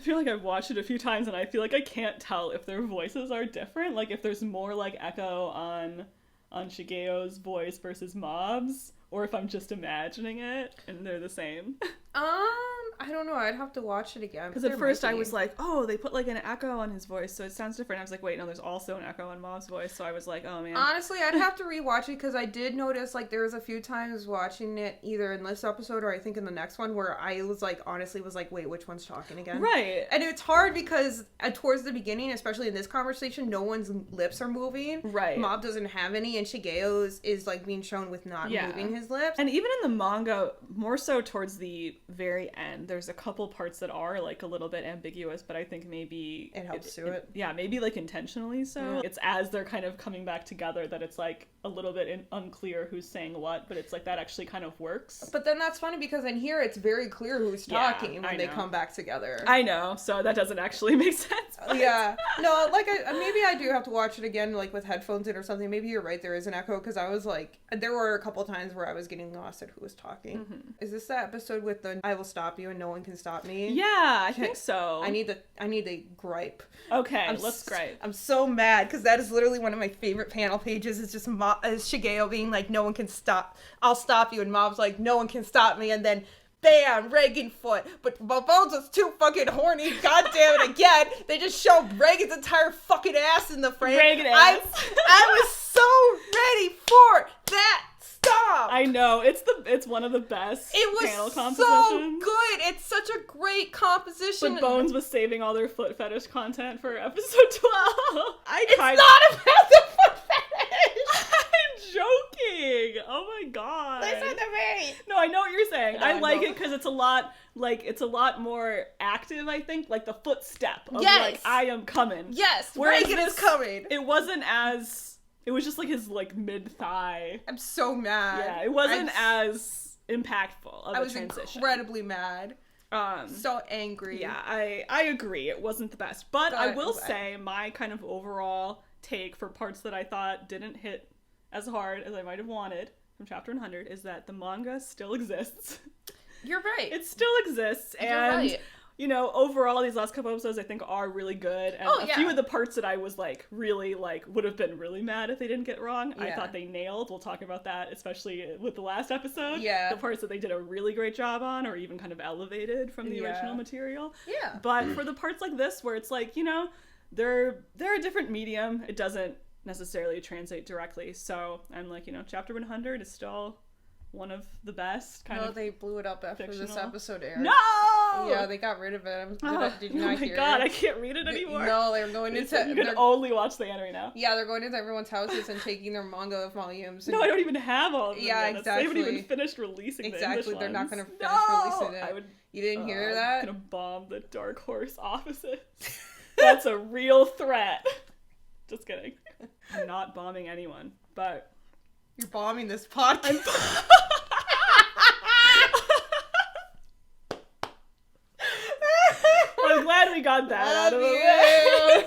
feel like I've watched it a few times and I feel like I can't tell if their voices are different. Like if there's more like echo on Shigeo's voice versus Mob's, or if I'm just imagining it and they're the same. I don't know. I'd have to watch it again. Because at first I was like, oh, they put like an echo on his voice, so it sounds different. I was like, wait, no, there's also an echo on Mob's voice. So I was like, oh man. Honestly, I'd have to rewatch it because I did notice like there was a few times watching it either in this episode or I think in the next one where I was like, honestly was like, wait, which one's talking again? Right. And it's hard because towards the beginning, especially in this conversation, no one's lips are moving. Right. Mob doesn't have any and Shigeo's is like being shown with not moving his lips. And even in the manga, more so towards the very end, there's a couple parts that are like a little bit ambiguous, but I think maybe it helps to it. Yeah, maybe like intentionally so. Yeah. It's as they're kind of coming back together that it's like a little bit unclear who's saying what, but it's like that actually kind of works. But then that's funny because in here it's very clear who's talking when they come back together. I know, so that doesn't actually make sense. But... Yeah. No, like maybe I do have to watch it again like with headphones in or something. Maybe you're right, there is an echo because I was like, there were a couple times where I was getting lost at who was talking. Mm-hmm. Is this the episode with the I will stop you and No One Can Stop Me. Yeah, I think so. I need a gripe. Okay, let's gripe. I'm so mad because that is literally one of my favorite panel pages. It's just Shigeo being like, no one can stop. I'll stop you. And Mob's like, no one can stop me. And then bam, Reagan foot. But Bones was too fucking horny. God damn it, again. They just show Reagan's entire fucking ass in the frame. Reagan ass. I was so ready for that. Stop. I know. It's one of the best panel compositions. It was so good. It's such a great composition. But Bones was saving all their foot fetish content for episode 12. It's not about the foot fetish. I'm joking. Oh my god. Listen to me. No, I know what you're saying. No, I like it because it's a lot more active, I think, like the footstep of like, I am coming. Yes, whereas Reagan is coming. It wasn't as... It was just like his like mid-thigh. I'm so mad. Yeah, it wasn't as impactful of a transition. I was incredibly mad. So angry. Yeah, I agree. It wasn't the best. But I will say my kind of overall take for parts that I thought didn't hit as hard as I might have wanted from Chapter 100 is that the manga still exists. You're right. It still exists. And right. You know, overall, these last couple episodes I think are really good. And a few of the parts that I was like really like would have been really mad if they didn't get wrong, I thought they nailed. We'll talk about that, especially with the last episode. Yeah. The parts that they did a really great job on, or even kind of elevated from the original material. Yeah. But for the parts like this, where it's like, you know, they're a different medium. It doesn't necessarily translate directly. So I'm like, you know, Chapter 100 is still one of the best. They blew it up after this episode aired. No! Yeah, they got rid of it. Did you not hear it? Oh my god, I can't read it anymore. No, they're going into... You can only watch the anime now. Yeah, they're going into everyone's houses and taking their manga volumes. No, I don't even have all of them. Yeah, yet. Exactly. They haven't even finished releasing the English ones. They're not going to finish releasing it. You didn't hear that? I'm going to bomb the Dark Horse offices. That's a real threat. Just kidding. I'm not bombing anyone, but... You're bombing this podcast. I'm glad we got that out of the way.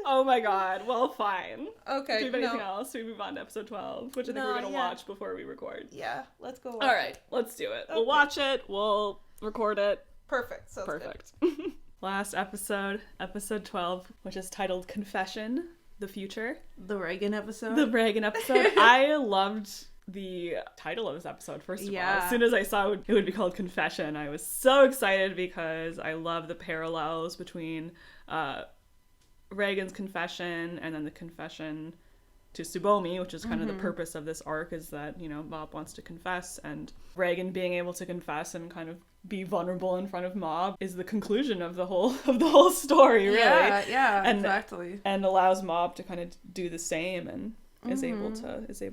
Oh my god. Well, fine. Okay. Do you have anything else? We move on to episode 12, which I think we're going to watch before we record. Yeah, let's go watch All right, let's do it. Okay. We'll watch it. We'll record it. Perfect. Perfect. Last episode, episode 12, which is titled Confession, the Future. The Reagan episode. I loved the title of this episode, first of all. As soon as I saw it would be called Confession, I was so excited because I love the parallels between Reagan's confession and then the confession to Tsubomi, which is kind of the purpose of this arc, is that, you know, Mob wants to confess, and Reagan being able to confess and kind of be vulnerable in front of Mob is the conclusion of the whole story, really. Yeah, exactly. And allows Mob to kind of do the same and is able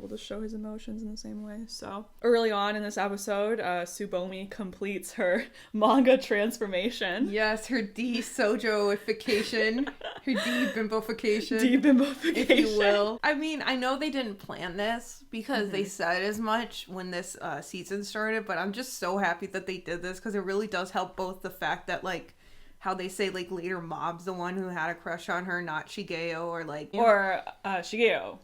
to show his emotions in the same way. So early on in this episode, Tsubomi completes her manga transformation. Yes, her de-sojoification, her de-bimbofication, if you will. I mean, I know they didn't plan this because they said as much when this season started, but I'm just so happy that they did this because it really does help both the fact that, like, how they say, like, later Mob's the one who had a crush on her, not Shigeo, or like... Or Shigeo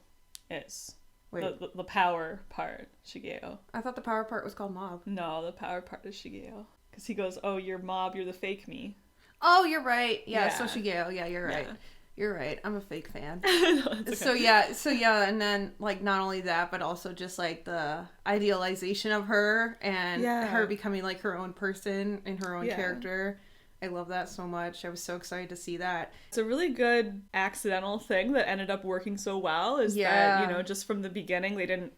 is. Wait. The power part, Shigeo. I thought the power part was called Mob. No, the power part is Shigeo. Because he goes, oh, you're Mob, you're the fake me. Oh, you're right. Yeah, so Shigeo. Yeah, you're right. Yeah. You're right. I'm a fake fan. No, okay. So yeah, and then, like, not only that, but also just, like, the idealization of her and her becoming, like, her own person and her own character. I love that so much. I was so excited to see that. It's a really good accidental thing that ended up working so well is that, you know, just from the beginning, they didn't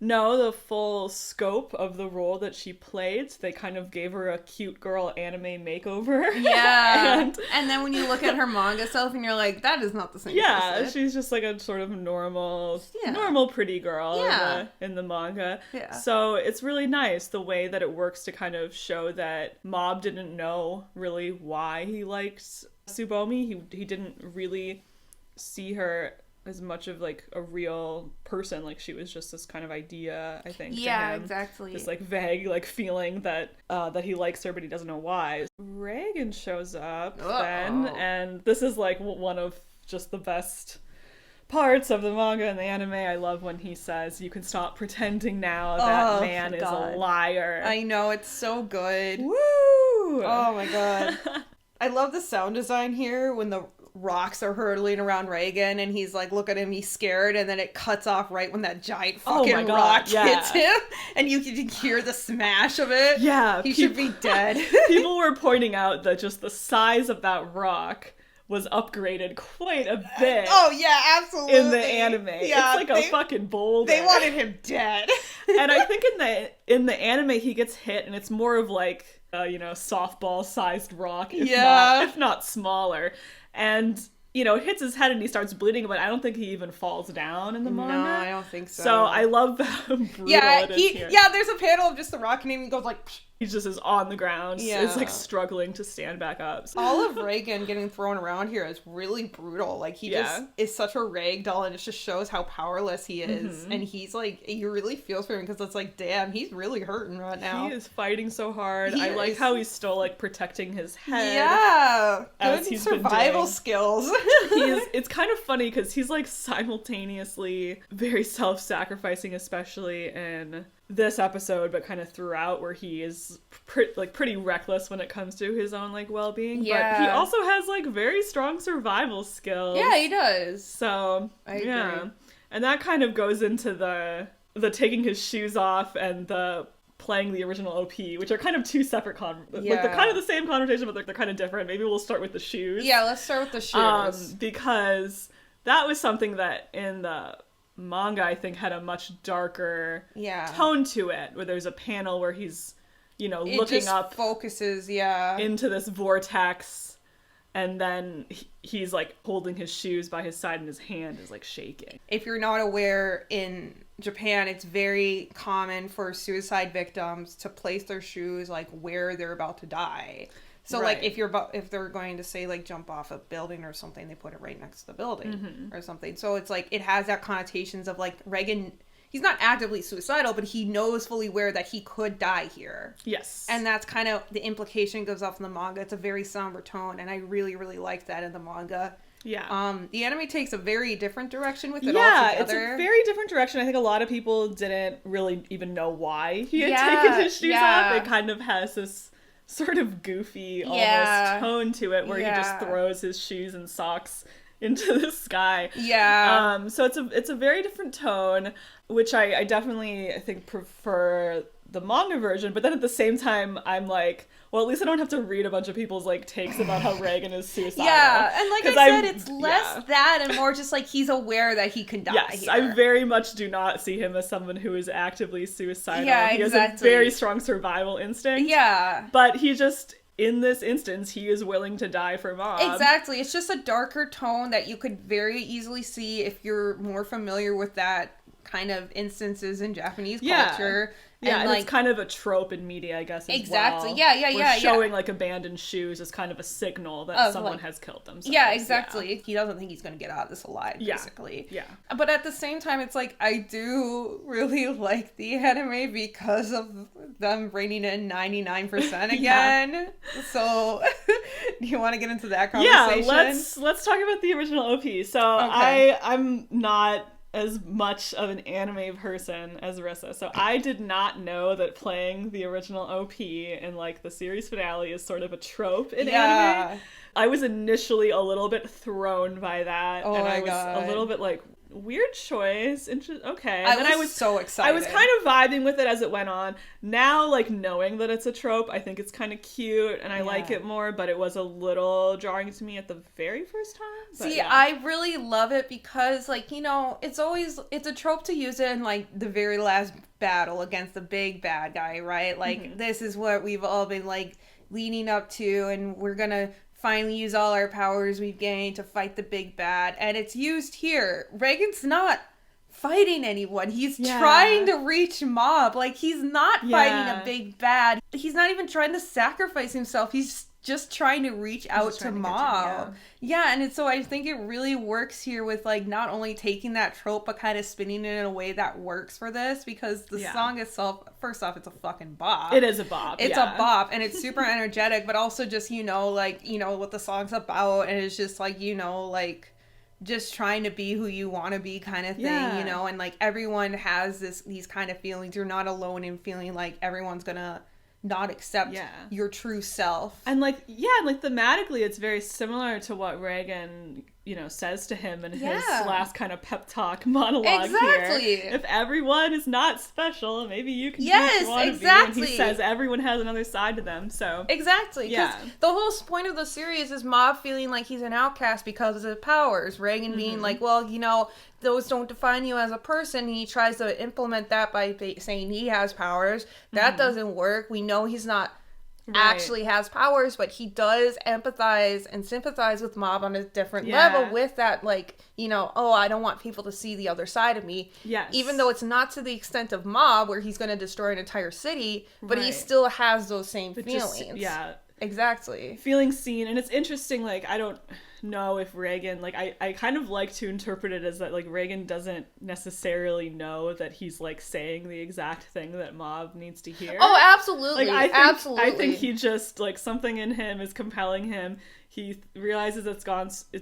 know the full scope of the role that she played. So they kind of gave her a cute girl anime makeover. Yeah. and then when you look at her manga self and you're like, that is not the same person. She's just like a sort of normal pretty girl in the manga. Yeah. So it's really nice the way that it works to kind of show that Mob didn't know really why he liked Tsubomi. He didn't really see her as much of, like, a real person. Like, she was just this kind of idea, I think, to him. Exactly. This, like, vague, like, feeling that he likes her, but he doesn't know why. Reagan shows up then, and this is, like, one of just the best parts of the manga and the anime. I love when he says, "You can stop pretending now that man is a liar." I know, it's so good. Woo! Oh my god. I love the sound design here when the rocks are hurtling around Reagan and he's like, look at him, he's scared, and then it cuts off right when that giant fucking rock hits him, and you can hear the smash of it. Yeah. He should be dead. People were pointing out that just the size of that rock was upgraded quite a bit. Oh yeah, absolutely. In the anime. Yeah, it's like a fucking boulder. They wanted him dead. And I think in the anime he gets hit and it's more of like softball sized rock, if not smaller. And hits his head and he starts bleeding, but I don't think he even falls down in the manga. No, I don't think so. So I love how brutal it is here. Yeah, there's a panel of just the rock and he goes like... He just is on the ground. Yeah. Is like struggling to stand back up. So. All of Reagan getting thrown around here is really brutal. Like he just is such a rag doll, and it just shows how powerless he is. Mm-hmm. And he's like, you really feel for him because it's like, damn, he's really hurting right now. He is fighting so hard. I like how he's still like protecting his head. Yeah, good survival skills. It's kind of funny because he's like simultaneously very self-sacrificing, especially in this episode, but kind of throughout, where he is pretty reckless when it comes to his own like well-being. Yeah. But he also has like very strong survival skills. Yeah, he does. So I agree. And that kind of goes into the taking his shoes off and the playing the original OP, which are kind of two separate like they're kind of the same conversation, but they're kind of different. Maybe we'll start with the shoes. Yeah, let's start with the shoes. Because that was something that in the manga I think had a much darker tone to it, where there's a panel where he's looking up, focuses into this vortex, and then he's like holding his shoes by his side and his hand is like shaking. If you're not aware, in Japan it's very common for suicide victims to place their shoes like where they're about to die. So, like, if they're going to, say, like, jump off a building or something, they put it right next to the building or something. So, it's like, it has that connotations of, like, Reagan, he's not actively suicidal, but he knows fully aware that he could die here. Yes. And that's kind of, the implication goes off in the manga. It's a very somber tone, and I really, really like that in the manga. Yeah. The anime takes a very different direction with it altogether. Yeah, it's a very different direction. I think a lot of people didn't really even know why he had taken his shoes off. It kind of has this sort of goofy almost tone to it, where he just throws his shoes and socks into the sky. Yeah. So it's a very different tone, which I definitely I think prefer the manga version, but then at the same time I'm like, well, at least I don't have to read a bunch of people's like takes about how Reagan is suicidal. Yeah, and like I said, it's less that and more just like he's aware that he can die. Yes, here. I very much do not see him as someone who is actively suicidal. Yeah, he has a very strong survival instinct. Yeah. But he just, in this instance, he is willing to die for Mob. Exactly. It's just a darker tone that you could very easily see if you're more familiar with that kind of instances in Japanese culture. Yeah, and like, it's kind of a trope in media, I guess, as exactly. well. Yeah. Showing, like, abandoned shoes is kind of a signal that someone has killed themselves. Yeah, exactly. Yeah. He doesn't think he's going to get out of this alive, basically. Yeah. But at the same time, it's like, I do really like the anime because of them bringing in 99% again. So, do you want to get into that conversation? Yeah, let's talk about the original OP. So, I'm not as much of an anime person as Rissa, so I did not know that playing the original OP in like the series finale is sort of a trope in anime. I was initially a little bit thrown by that, and I was a little bit like, weird choice. Okay. And I was so excited. I was kind of vibing with it as it went on. Now, like, knowing that it's a trope, I think it's kind of cute, and I like it more, but it was a little jarring to me at the very first time. See, I really love it because, like, it's a trope to use it in, like, the very last battle against the big bad guy, right? Like, this is what we've all been, like, leading up to, and we're gonna finally use all our powers we've gained to fight the big bad, and it's used here. Reagan's not fighting anyone. He's trying to reach Mob. Like, he's not fighting a big bad. He's not even trying to sacrifice himself. He's just trying to reach out to Mob. And so I think it really works here with, like, not only taking that trope, but kind of spinning it in a way that works for this, because the song itself, first off, it's a fucking bop. It is a bop. It's a bop, and it's super energetic, but also just, like, what the song's about, and it's just, like, like, just trying to be who you want to be kind of thing, you know, and like everyone has these kind of feelings. You're not alone in feeling like everyone's gonna not accept your true self. And like, like thematically it's very similar to what Reagan, you know, says to him in his last kind of pep talk monologue here. If everyone is not special, maybe you can be what you want to be. And he says everyone has another side to them, so. Exactly, because the whole point of the series is Mob feeling like he's an outcast because of his powers. Reagan being like, well, you know, those don't define you as a person. He tries to implement that by saying he has powers. That doesn't work. We know he's not actually has powers, but he does empathize and sympathize with Mob on a different level with that, like, you know, oh, I don't want people to see the other side of me. Yes. Even though it's not to the extent of Mob where he's going to destroy an entire city, but he still has those same feelings. Exactly. Feeling seen. And it's interesting, like, I don't know if Reagan, like, I kind of like to interpret it as that, like, Reagan doesn't necessarily know that he's, like, saying the exact thing that Mob needs to hear. Oh, absolutely. Like, I think he just, like, something in him is compelling him. He realizes it's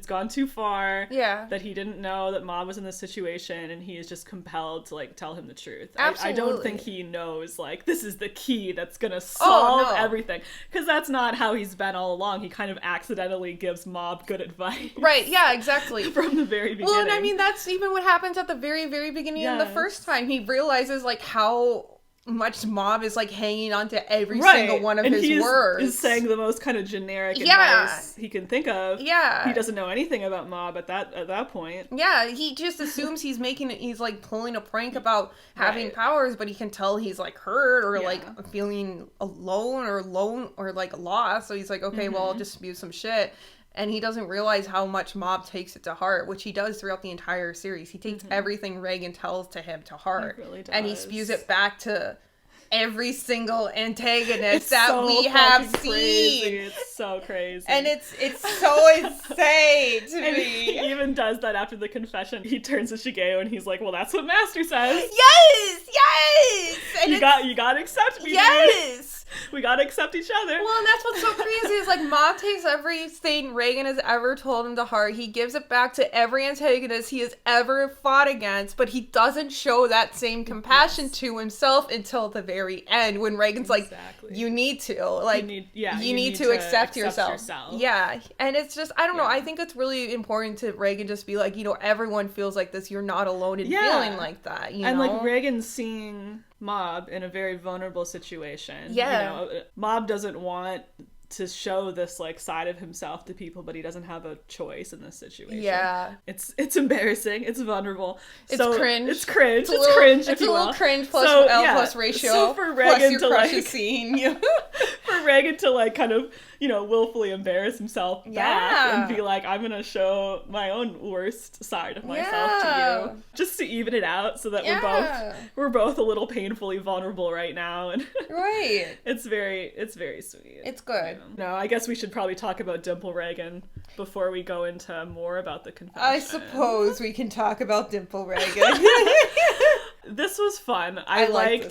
gone too far. Yeah. That he didn't know that Mob was in this situation, and he is just compelled to, like, tell him the truth. Absolutely. I don't think he knows, like, this is the key that's gonna solve everything. Because that's not how he's been all along. He kind of accidentally gives Mob good advice. Right, yeah, exactly. From the very beginning. Well, and I mean, that's even what happens at the very, very beginning of the first time. He realizes, like, how much Mob is like hanging on to every single one of his words. Is saying the most kind of generic advice he can think of. Yeah. He doesn't know anything about Mob at that point. Yeah, he just assumes he's like pulling a prank about having powers, but he can tell he's like hurt or like feeling alone or like lost. So he's like, okay, well, I'll just spew some shit. And he doesn't realize how much Mob takes it to heart, which he does throughout the entire series. He takes everything Reagan tells to him to heart. He really does. And he spews it back to every single antagonist that we have seen. It's so crazy. And it's so insane to me. He even does that after the confession. He turns to Shigeo and he's like, well, that's what Master says. Yes! And you gotta accept me. Yes! We gotta accept each other. Well, and that's what's so crazy is like Mob takes everything Reagan has ever told him to heart. He gives it back to every antagonist he has ever fought against, but he doesn't show that same compassion to himself until the very end when Reagan's like, you need to. Like, you need to accept yourself. Yeah. And it's just, I don't know. I think it's really important to Reagan just be like, you know, everyone feels like this. You're not alone in feeling like that. You know? Like Reagan seeing Mob in a very vulnerable situation. Yeah. You know, Mob doesn't want to show this like side of himself to people, but he doesn't have a choice in this situation. Yeah. It's embarrassing. It's vulnerable. It's cringe. It's cringe. It's cringe. It's a little cringe plus L plus ratio. So for Reagan to like scene. For Reagan to like kind of, you know, willfully embarrass himself back and be like, I'm gonna show my own worst side of myself to you, just to even it out, so that we're both a little painfully vulnerable right now, and it's very sweet. It's good. You know, I guess we should probably talk about Dimple Reagan before we go into more about the confession. I suppose we can talk about Dimple Reagan. This was fun. I liked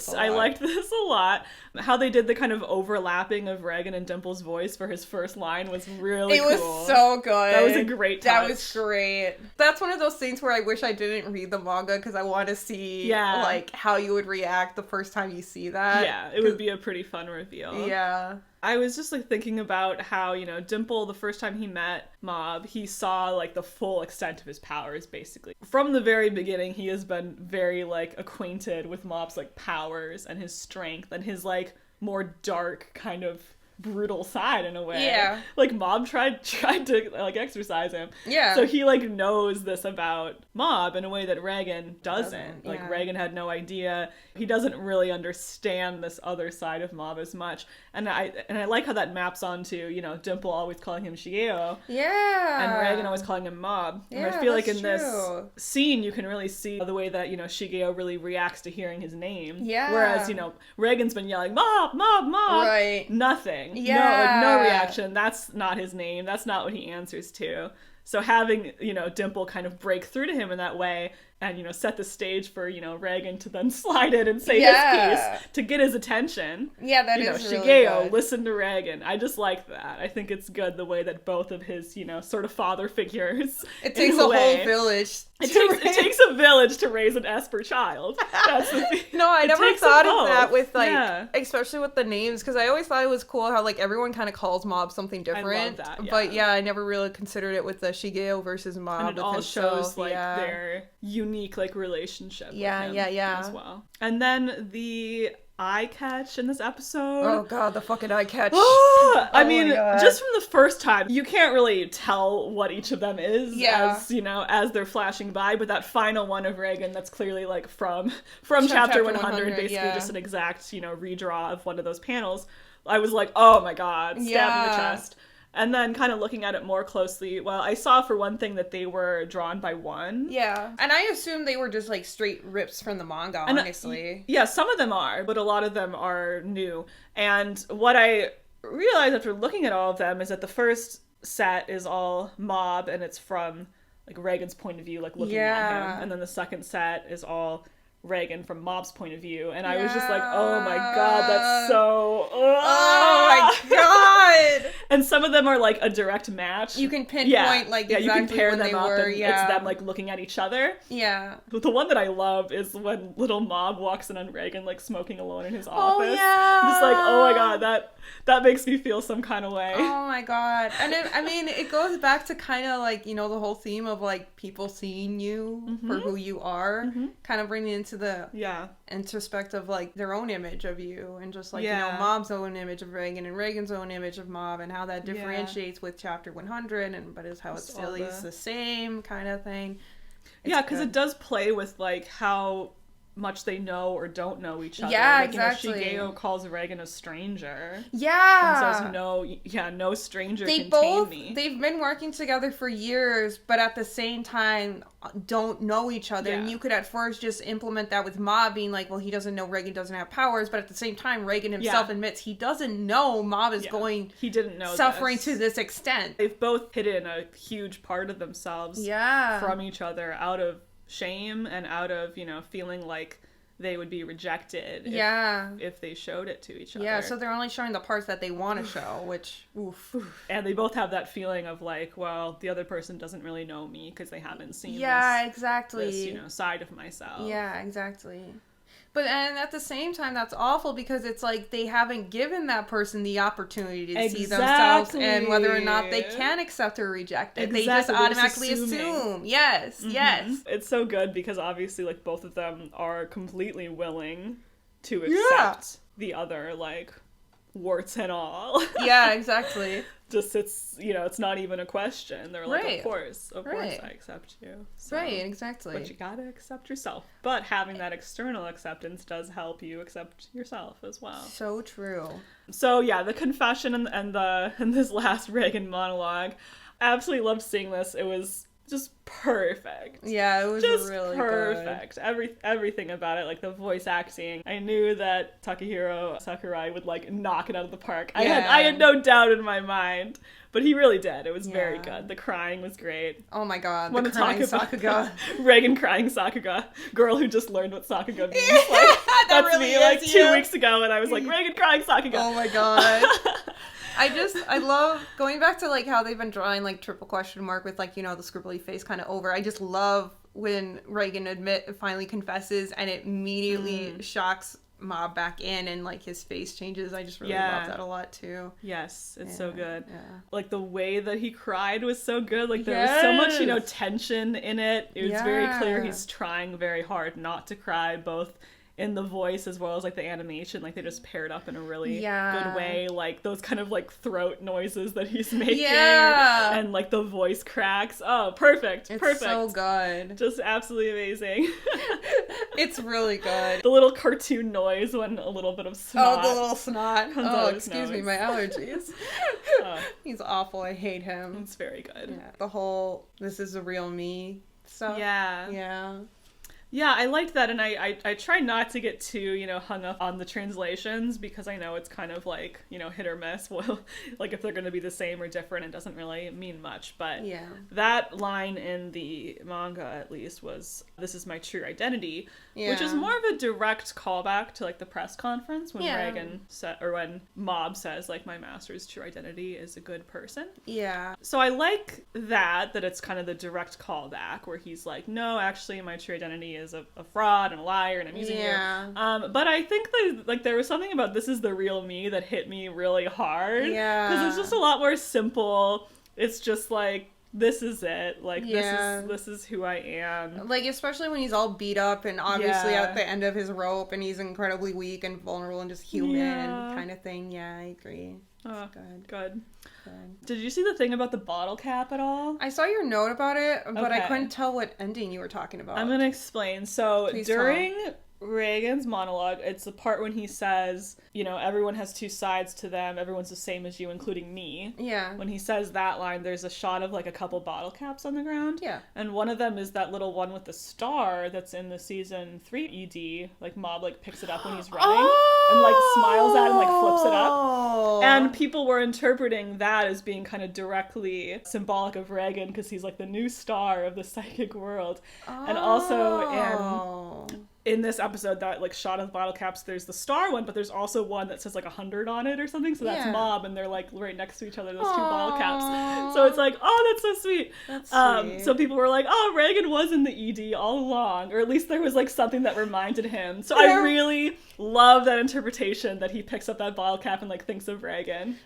this a lot. How they did the kind of overlapping of Reagan and Dimple's voice for his first line was really cool. It was so good. That was a great touch. That was great. That's one of those things where I wish I didn't read the manga because I want to see like how you would react the first time you see that. Yeah, it would be a pretty fun reveal. Yeah. I was just like thinking about how, you know, Dimple, the first time he met Mob, he saw like the full extent of his powers, basically. From the very beginning, he has been very like acquainted with Mob's like powers and his strength and his like more dark kind of brutal side in a way. Yeah. Like Mob tried to like exercise him. Yeah. So he like knows this about Mob in a way that Reagan doesn't. Like Reagan had no idea. He doesn't really understand this other side of Mob as much. And I like how that maps onto, you know, Dimple always calling him Shigeo. Yeah. And Reagan always calling him Mob. And I feel like in this scene you can really see the way that, you know, Shigeo really reacts to hearing his name. Yeah. Whereas, you know, Reagan's been yelling, Mob, Mob, Mob. Right. Nothing. Yeah. No reaction. That's not his name. That's not what he answers to. So having, you know, Dimple kind of break through to him in that way and, set the stage for, Reagan to then slide in and say his piece to get his attention. Yeah, that is really Shigeo, good. listen to Reagan. I just like that. I think it's good the way that both of his, sort of father figures. It takes a whole village. It takes a village to raise an Esper child. That's the thing. No, I never thought of that with, especially with the names, because I always thought it was cool how, everyone kind of calls Mob something different. I love that, yeah. But, I never really considered it with the Shigeo versus Mob. And it all shows, their unique, relationship with him as well. And then the eye catch in this episode. Oh, God, the fucking eye catch. I mean, just from the first time, you can't really tell what each of them is as they're flashing by, but that final one of Reagan that's clearly, from chapter 100, basically just an exact, redraw of one of those panels. I was like, oh my God, stab in the chest. And then kind of looking at it more closely, well, I saw for one thing that they were drawn by one. Yeah. And I assume they were just straight rips from the manga, honestly. Yeah, some of them are, but a lot of them are new. And what I realized after looking at all of them is that the first set is all Mob, and it's from Reagan's point of view, looking at him. And then the second set is all Reagan from Mob's point of view, and I was just like, oh my God, that's so oh my God. And some of them are a direct match. You can pinpoint exactly you can pair when them they up were, and it's them looking at each other. But the one that I love is when little Mob walks in on Reagan smoking alone in his office. I'm just oh my God, that makes me feel some kind of way. Oh my God. And it goes back to kind of the whole theme of people seeing you for who you are, kind of bringing into the introspect of their own image of you, and just Mob's own image of Reagan and Reagan's own image of Mob, and how that differentiates with chapter 100, but is how it still is the same kind of thing. Because it does play with how much they know or don't know each other. Exactly. Shigeo calls Reagan a stranger. Yeah. And says, no stranger can tame me. They've been working together for years, but at the same time don't know each other. And you could at first just implement that with Mob being he doesn't know Reagan doesn't have powers, but at the same time Reagan himself admits he doesn't know Mob is he didn't know suffering to this extent. They've both hidden a huge part of themselves from each other out of shame and out of feeling like they would be rejected if they showed it to each other. So they're only showing the parts that they want to show, which and they both have that feeling of well, the other person doesn't really know me because they haven't seen this side of myself. Exactly. But and at the same time, that's awful because it's they haven't given that person the opportunity to see themselves and whether or not they can accept or reject it. They just automatically assume. Yes. It's so good because obviously both of them are completely willing to accept the other warts and all. Exactly. Just it's not even a question. They're of course I accept you. So, exactly. But you gotta accept yourself. But having that external acceptance does help you accept yourself as well. So true. So the confession and this last Reagan monologue, I absolutely loved seeing this. It was just perfect. Yeah, it was just really perfect. Good. Everything about it, the voice acting. I knew that Takahiro Sakurai would knock it out of the park. I had no doubt in my mind, but he really did. It was very good. The crying was great. Oh my God, the crying Sakuga. Reagan crying Sakuga, girl who just learned what Sakuga means. That that's really me. 2 weeks ago, and I was Reagan crying Sakuga. Oh my God. I love going back to how they've been drawing triple question mark with the scribbly face kind of over. I just love when Reagan finally confesses and it immediately shocks Mob back in and his face changes. I just really love that a lot too. Yes, it's so good. Yeah. The way that he cried was so good. There was so much tension in it. It was very clear he's trying very hard not to cry, both in the voice as well as the animation. They just paired up in a really good way. Those kind of throat noises that he's making and the voice cracks. Oh, perfect. It's so good. Just absolutely amazing. It's really good. The little cartoon noise when a little bit of snot. Oh, the little snot. Oh, excuse me, my allergies. He's awful. I hate him. It's very good. The whole this is a real me stuff. Yeah. Yeah, I liked that, and I try not to get too, hung up on the translations, because I know it's kind of like, hit or miss. Well, like if they're going to be the same or different, it doesn't really mean much. But that line in the manga, at least, was, "This is my true identity," which is more of a direct callback to like the press conference when Reagan said, or when Mob says, like, "My master's true identity is a good person." Yeah. So I like that it's kind of the direct callback where he's like, "No, actually, my true identity is a fraud and a liar, and I'm using you." But I think that, like, there was something about "this is the real me" that hit me really hard. Yeah. Because it's just a lot more simple. It's just like, this is it. Like, this is who I am. Like, especially when he's all beat up and obviously at the end of his rope, and he's incredibly weak and vulnerable and just human kind of thing. Yeah, I agree. Oh, good. Did you see the thing about the bottle cap at all? I saw your note about it, but I couldn't tell what ending you were talking about. I'm going to explain. So during Reagan's monologue, it's the part when he says, everyone has two sides to them, everyone's the same as you, including me. Yeah. When he says that line, there's a shot of like a couple bottle caps on the ground. Yeah. And one of them is that little one with the star that's in the season 3 ED. Like, Mob like picks it up when he's running and like smiles at it and like flips it up. And people were interpreting that as being kind of directly symbolic of Reagan, because he's like the new star of the psychic world. And also in this episode, that like shot of bottle caps, there's the star one, but there's also one that says like 100 on it or something, so that's Mob, and they're like right next to each other, those two bottle caps. So it's like, oh, that's so sweet. That's sweet. So people were like, oh, Reagan was in the ED all along, or at least there was like something that reminded him. So I really love that interpretation that he picks up that bottle cap and like thinks of Reagan.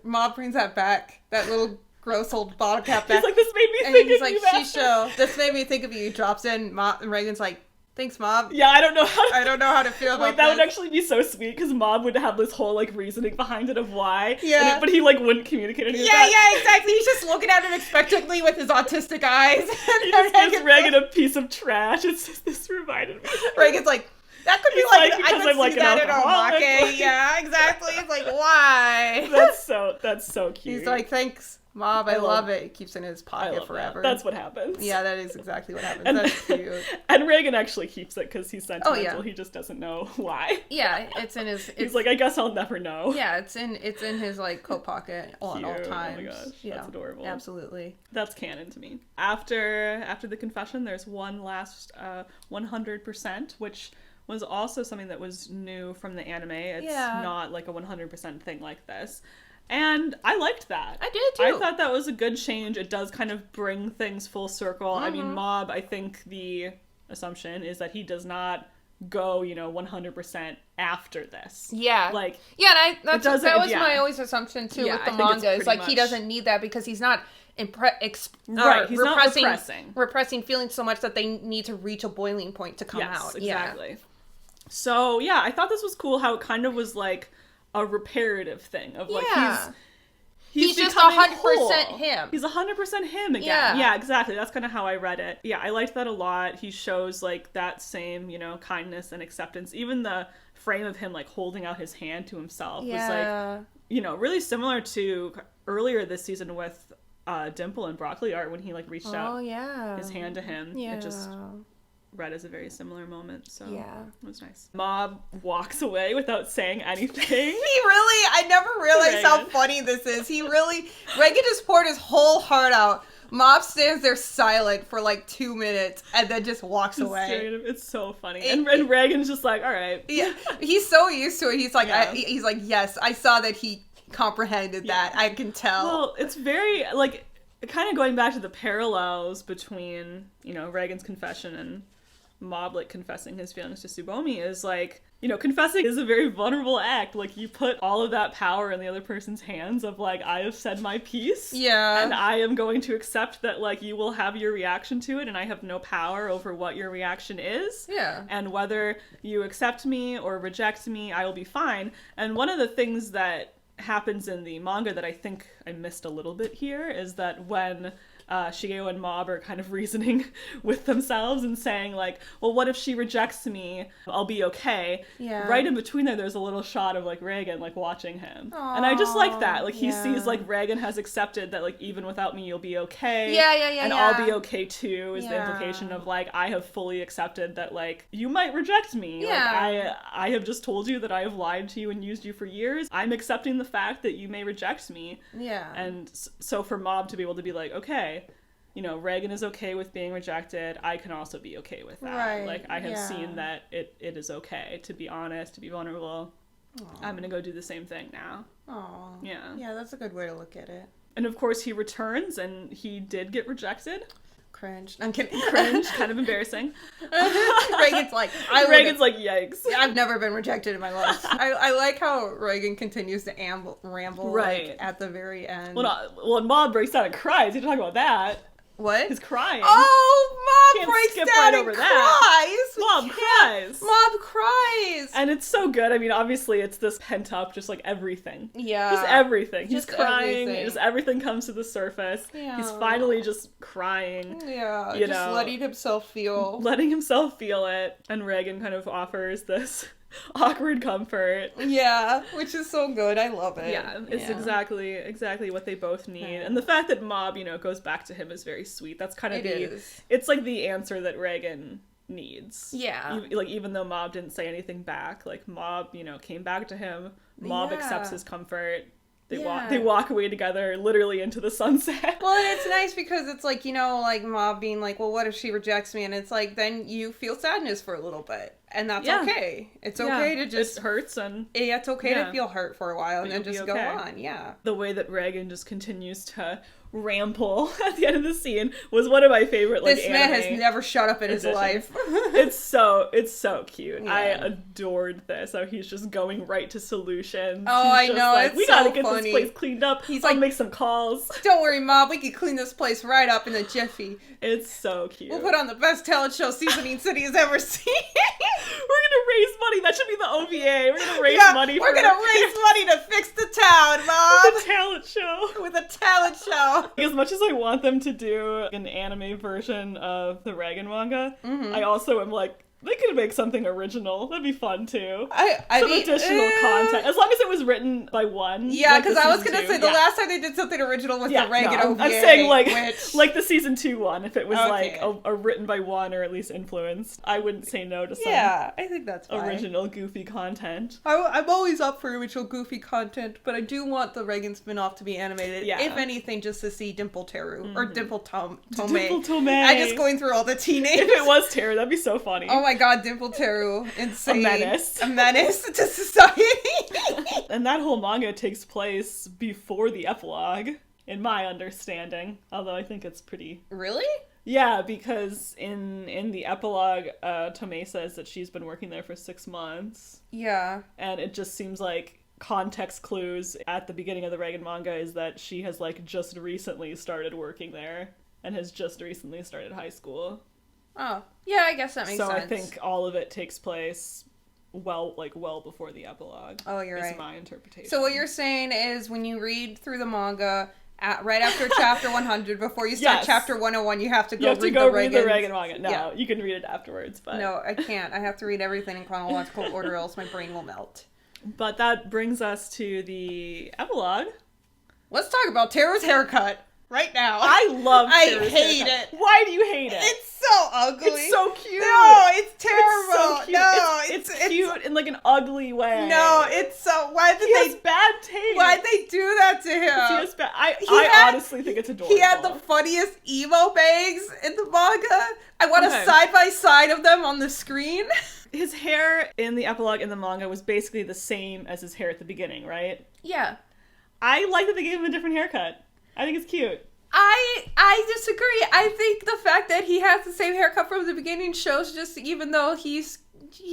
Mob brings that back, that little gross old bottle cap back. He's like, this made me think of you. And he's like, Shisho, this made me think of you. He drops in, and Reagan's like, thanks, Mob. Yeah, I don't know how to feel about that this. Would actually be so sweet, because Mob would have this whole like reasoning behind it of why. Yeah. But he like wouldn't communicate any of that. Yeah, exactly. He's just looking at it expectantly with his autistic eyes. He just gives Reagan a piece of trash. It's just, this reminded me. Reagan's like, that could be like I could see like that in Omake. Yeah, exactly. It's like, why? That's so cute. He's like, thanks, Mob, I love it. He keeps it in his pocket forever. That's what happens. Yeah, that is exactly what happens. That's cute. And Reagan actually keeps it because he's sentimental. Oh, yeah. He just doesn't know why. Yeah, it's in his... He's like, I guess I'll never know. Yeah, it's in his like coat pocket at all times. Oh my gosh, that's adorable. Absolutely. That's canon to me. After the confession, there's one last 100%, which was also something that was new from the anime. It's not like a 100% thing like this. And I liked that. I did too. I thought that was a good change. It does kind of bring things full circle. Mm-hmm. I mean, Mob, I think the assumption is that he does not go, 100% after this. Yeah. Like, yeah, that was my always assumption too with the manga. It's like he doesn't need that because he's not he's not repressing feelings so much that they need to reach a boiling point to come out. Exactly. Yeah. So, yeah, I thought this was cool how it kind of was like a reparative thing of like he's just 100% him. He's 100% him again. Yeah, exactly. That's kind of how I read it. Yeah, I liked that a lot. He shows like that same, kindness and acceptance. Even the frame of him like holding out his hand to himself was like, really similar to earlier this season with Dimple and Broccoli Art when he like reached out his hand to him. Yeah. It just read as a very similar moment, so it was nice. Mob walks away without saying anything. I never realized how funny this is. Reagan just poured his whole heart out. Mob stands there silent for like 2 minutes and then just walks away. It's so funny. And Reagan's just like, all right. Yeah, he's so used to it. He's like, he's like, yes, I saw that he comprehended that. I can tell. Well, it's very, like, kind of going back to the parallels between, Reagan's confession and Mob like confessing his feelings to Tsubomi is like, confessing is a very vulnerable act. Like, you put all of that power in the other person's hands of like, I have said my piece. Yeah. And I am going to accept that like you will have your reaction to it and I have no power over what your reaction is. Yeah. And whether you accept me or reject me, I will be fine. And one of the things that happens in the manga that I think I missed a little bit here is that when Shigeo and Mob are kind of reasoning with themselves and saying like, well, what if she rejects me? I'll be okay. Yeah. Right in between there, there's a little shot of like Reigen like watching him. Aww, and I just like that. Like he sees like Reigen has accepted that like even without me, you'll be okay. And I'll be okay too is the implication of like, I have fully accepted that like, you might reject me. Like I have just told you that I have lied to you and used you for years. I'm accepting the fact that you may reject me. Yeah. And so for Mob to be able to be like, okay, you know, Reigen is okay with being rejected. I can also be okay with that. Right. Like, I have seen that it is okay to be honest, to be vulnerable. Aww. I'm gonna go do the same thing now. Aww. Yeah. Yeah, that's a good way to look at it. And of course he returns, and he did get rejected. Cringe. I'm kidding. Cringe. Kind of embarrassing. Reigen's like, Reigen's like, yikes. I've never been rejected in my life. I like how Reigen continues to ramble right. Like, at the very end. Well, and Mob breaks down and cries. You talk about that. What? He's crying. Oh, Mob breaks down right and over cries. That. Mob cries. Mob cries. And it's so good. I mean, obviously, it's this pent up, just like everything. Yeah. Just everything. He's crying. Everything. Just everything comes to the surface. Yeah. He's finally just crying. Yeah. You just know, letting himself feel. Letting himself feel it. And Reigen kind of offers this awkward comfort. Yeah, which is so good. I love it. Yeah, it's exactly what they both need. And the fact that Mob, you know, goes back to him is very sweet. That's kind of it's like the answer that Reigen needs. Yeah. Like, even though Mob didn't say anything back, like Mob, you know, came back to him. Mob accepts his comfort. They walk away together, literally into the sunset. Well, and it's nice because it's like, you know, like Mob being like, well, what if she rejects me? And it's like, then you feel sadness for a little bit. And that's okay. It's okay to just... It hurts and... Yeah, it's okay to feel hurt for a while and then just go on. Yeah. The way that Reigen just continues to ramble at the end of the scene was one of my favorite, like, This man has never shut up in his life. It's so cute. Yeah. I adored this. How he's just going right to solutions. Oh, I know. Like, it's we gotta get this place cleaned up. He's I'll like, make some calls. Don't worry, Mob. We can clean this place right up in a jiffy. It's so cute. We'll put on the best talent show Seasoning City has ever seen. We're gonna raise money. That should be the OVA. We're gonna raise money. We're gonna raise money to fix the town, Mom. With a talent show. With a talent show. As much as I want them to do an anime version of the Reigen manga, I also am like, they could make something original. That'd be fun too. Some additional content, as long as it was written by one. Yeah, because I was gonna say the last time they did something original was the Reigen OVA. I'm saying like the season 2 one. If it was like a written by one or at least influenced, I wouldn't say no to some. Yeah, I think that's fine. Original goofy content. I'm always up for original goofy content, but I do want the Reigen spin-off to be animated. Yeah. If anything, just to see Dimple Teru or Dimple Tomei. Dimple Tomei. I'm just going through all the teen names. If it was Teru, that'd be so funny. Oh my god, Dimple Teru. Insane. A menace to society. And that whole manga takes place before the epilogue, in my understanding. Although I think it's pretty... Really? Yeah, because in the epilogue, Tomei says that she's been working there for 6 months. Yeah. And it just seems like context clues at the beginning of the Reigen manga is that she has like just recently started working there and has just recently started high school. Oh, yeah, I guess that makes sense. So I think all of it takes place well before the epilogue. Oh, you're right. Is my interpretation. So what you're saying is when you read through the manga, right after chapter 100, before you start chapter 101, you have to read the Reigen manga. No, you can read it afterwards. But no, I can't. I have to read everything in chronological order, else my brain will melt. But that brings us to the epilogue. Let's talk about Teru's haircut. Right now. I love Teru's hate haircut. It. Why do you hate it? It's so ugly. It's so cute. No, it's terrible. It's so cute. No, it's cute in like an ugly way. No, it's so... Why did he has bad taste. Why'd they do that to him? He has bad... I honestly think it's adorable. He had the funniest emo bangs in the manga. I want a side-by-side of them on the screen. His hair in the epilogue in the manga was basically the same as his hair at the beginning, right? Yeah. I like that they gave him a different haircut. I think it's cute. I disagree. I think the fact that he has the same haircut from the beginning shows just even though he's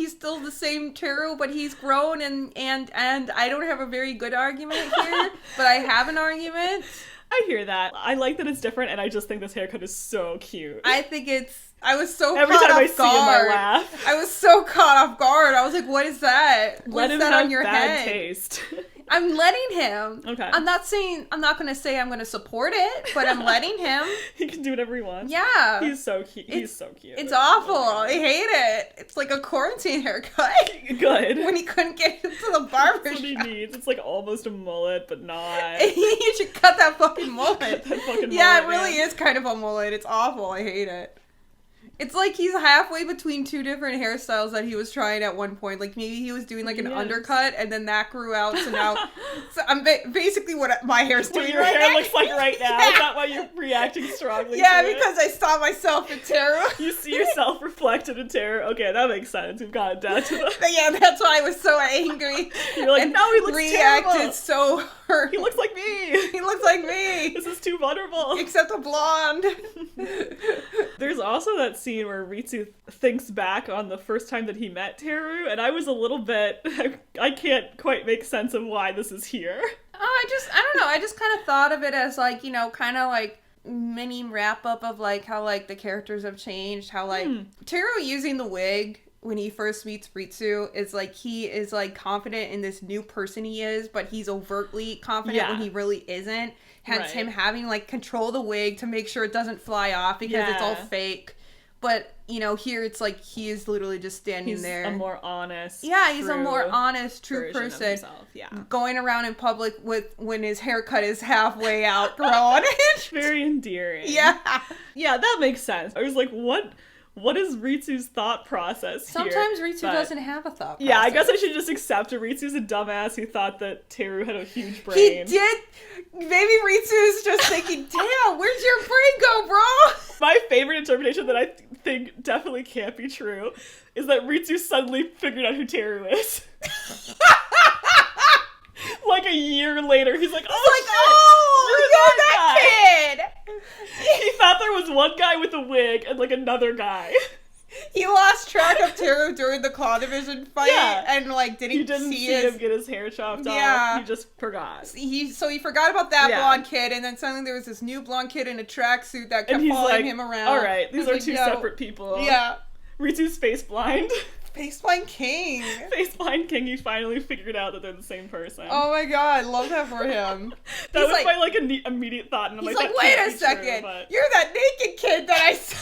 still the same Teru, but he's grown and I don't have a very good argument here, but I have an argument. I hear that. I like that it's different, and I just think this haircut is so cute. I was so Every caught time I off see guard. him, I laugh. I was so caught off guard. I was like, what is that? What's Let him that have on your bad head? taste. I'm letting him. Okay. I'm not going to say I'm going to support it, but I'm letting him. He can do whatever he wants. Yeah. He's so cute. He's so cute. It's awful. I hate it. It's like a quarantine haircut. Good. When he couldn't get into the barber That's what he shop. needs. It's like almost a mullet, but not. You should cut that fucking mullet. Cut that fucking Yeah, mullet, it really man. is kind of a mullet. It's awful. I hate it. It's like he's halfway between two different hairstyles that he was trying at one point. Like maybe he was doing like an undercut and then that grew out. So now, I'm basically what my hair's doing What your right hair now. looks like right now. Yeah. Is that why you're reacting strongly Yeah, to it? because I saw myself in terror. You see yourself reflected in terror. Okay, that makes sense. We've got it down to the... Yeah, that's why I was so angry. You're like, and no, he looks reacted terrible. so hurt. He looks like me. He looks like me. This is too vulnerable. Except a blonde. There's also that scene where Ritsu thinks back on the first time that he met Teru, and I was a little bit... I can't quite make sense of why this is here. I don't know. I just kind of thought of it as like, you know, kind of like mini wrap up of like how like the characters have changed, how like Teru using the wig when he first meets Ritsu is like he is like confident in this new person he is, but he's overtly confident when he really isn't. Hence him having like control the wig to make sure it doesn't fly off because it's all fake. But, you know, here it's like he is literally just standing there. He's a more honest, he's a more honest, true person. Yeah. Going around in public with when his haircut is halfway outgrown. Very endearing. Yeah. Yeah, that makes sense. I was like, what is Ritsu's thought process here? Sometimes Ritsu doesn't have a thought process. Yeah, I guess I should just accept it. Ritsu's a dumbass who thought that Teru had a huge brain. He did. Maybe Ritsu's just thinking, damn, where's your brain go, bro? My favorite interpretation that I think definitely can't be true is that Ritsu suddenly figured out who Teru is. Like a year later, he's like, oh, you're that kid! He thought there was one guy with a wig and like another guy. He lost track of Teru during the Claw Division fight and like didn't see him get his hair chopped off. He just forgot. He forgot about that blonde kid, and then suddenly there was this new blonde kid in a tracksuit that kept following him around. All right, these are two separate people. Yeah. Ritsu's face blind. Faceblind King. Faceblind King, he finally figured out that they're the same person. Oh my god, love that for him. That was my like immediate thought, and I'm he's like, wait a second, you're that naked kid that I saw.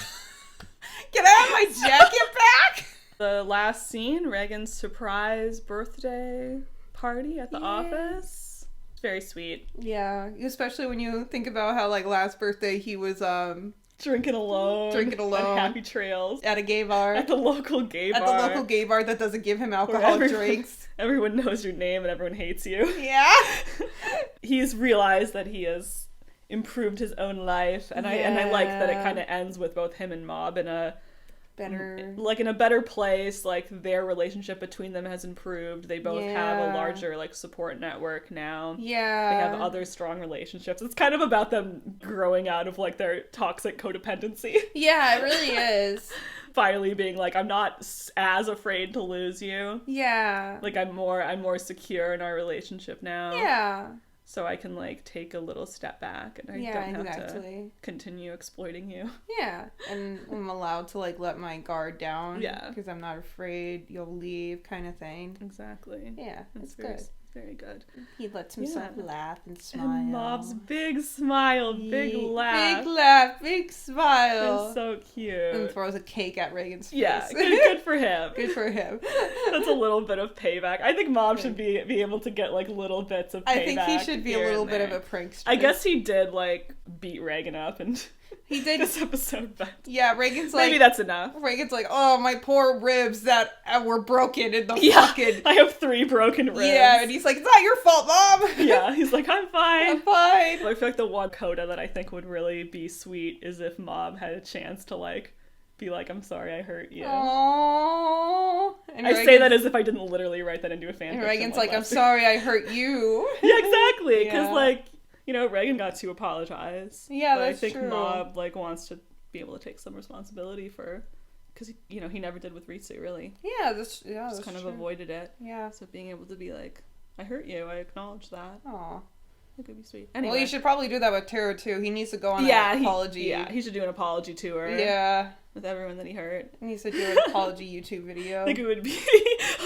Can I have my jacket back? The last scene, Reagan's surprise birthday party at the office. It's very sweet. Yeah, especially when you think about how like last birthday he was drinking alone at Happy Trails at a gay bar, at the local gay bar that doesn't give him alcoholic drinks. Everyone knows your name and everyone hates you. Yeah. He's realized that he has improved his own life, and I like that it kind of ends with both him and Mob in a better place. Like their relationship between them has improved. They both have a larger like support network now. Yeah, they have other strong relationships. It's kind of about them growing out of like their toxic codependency. Yeah, it really is. Finally being like, I'm not as afraid to lose you. Yeah, like I'm more secure in our relationship now. Yeah. So I can, like, take a little step back and I don't have to continue exploiting you. Yeah, and I'm allowed to, like, let my guard down. Yeah. Because I'm not afraid you'll leave kind of thing. Exactly. Yeah, it's good. Very good. He lets himself laugh and smile. And Mob's big smile, big laugh. Big laugh, big smile. It's so cute. And throws a cake at Reagan's face. Yeah, good for him. Good for him. That's a little bit of payback. I think Mob should be able to get, like, little bits of payback. I think he should be a little bit of a prankster. I guess he did, like, beat Reagan up and... He did this episode, but yeah, Reagan's like maybe that's enough. Reagan's like, oh, my poor ribs that were broken in the fucking. I have 3 broken ribs. Yeah, and he's like, it's not your fault, Mom. Yeah, he's like, I'm fine. I'm fine. I feel like the one coda that I think would really be sweet is if Mob had a chance to like be like, I'm sorry, I hurt you. Aww. And I say that as if I didn't literally write that into a fanfiction. And Reagan's like, I'm sorry, I hurt you. Yeah, exactly. Because like. You know, Reagan got to apologize. Yeah, but that's I think true. Mob, like, wants to be able to take some responsibility for... Because, you know, he never did with Ritsu, really. Yeah, that's just kind of avoided it. Yeah. So being able to be like, I hurt you, I acknowledge that. Aw. It could be sweet. Anyway. Well, you should probably do that with Teru, too. He needs to go on an apology. He should do an apology tour. Yeah. With everyone that he hurt. He needs to do an apology YouTube video. I think it would be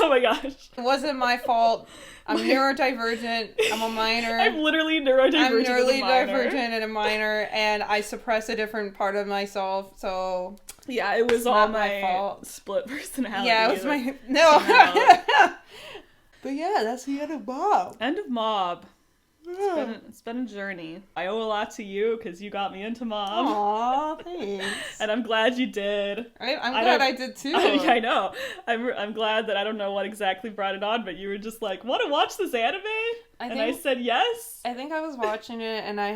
Oh my gosh. It wasn't my fault. I'm neurodivergent. I'm a minor. I'm literally neurodivergent and a minor, and I suppress a different part of myself, so... Yeah, it was all my fault. Split personality. Yeah, it was my... No. But yeah, that's the end of Mob. End of Mob. It's been a journey. I owe a lot to you because you got me into Mob. Aw, thanks. And I'm glad you did. I'm glad I did too. I know. I'm glad that I don't know what exactly brought it on, but you were just like, want to watch this anime? I said yes. I think I was watching it and I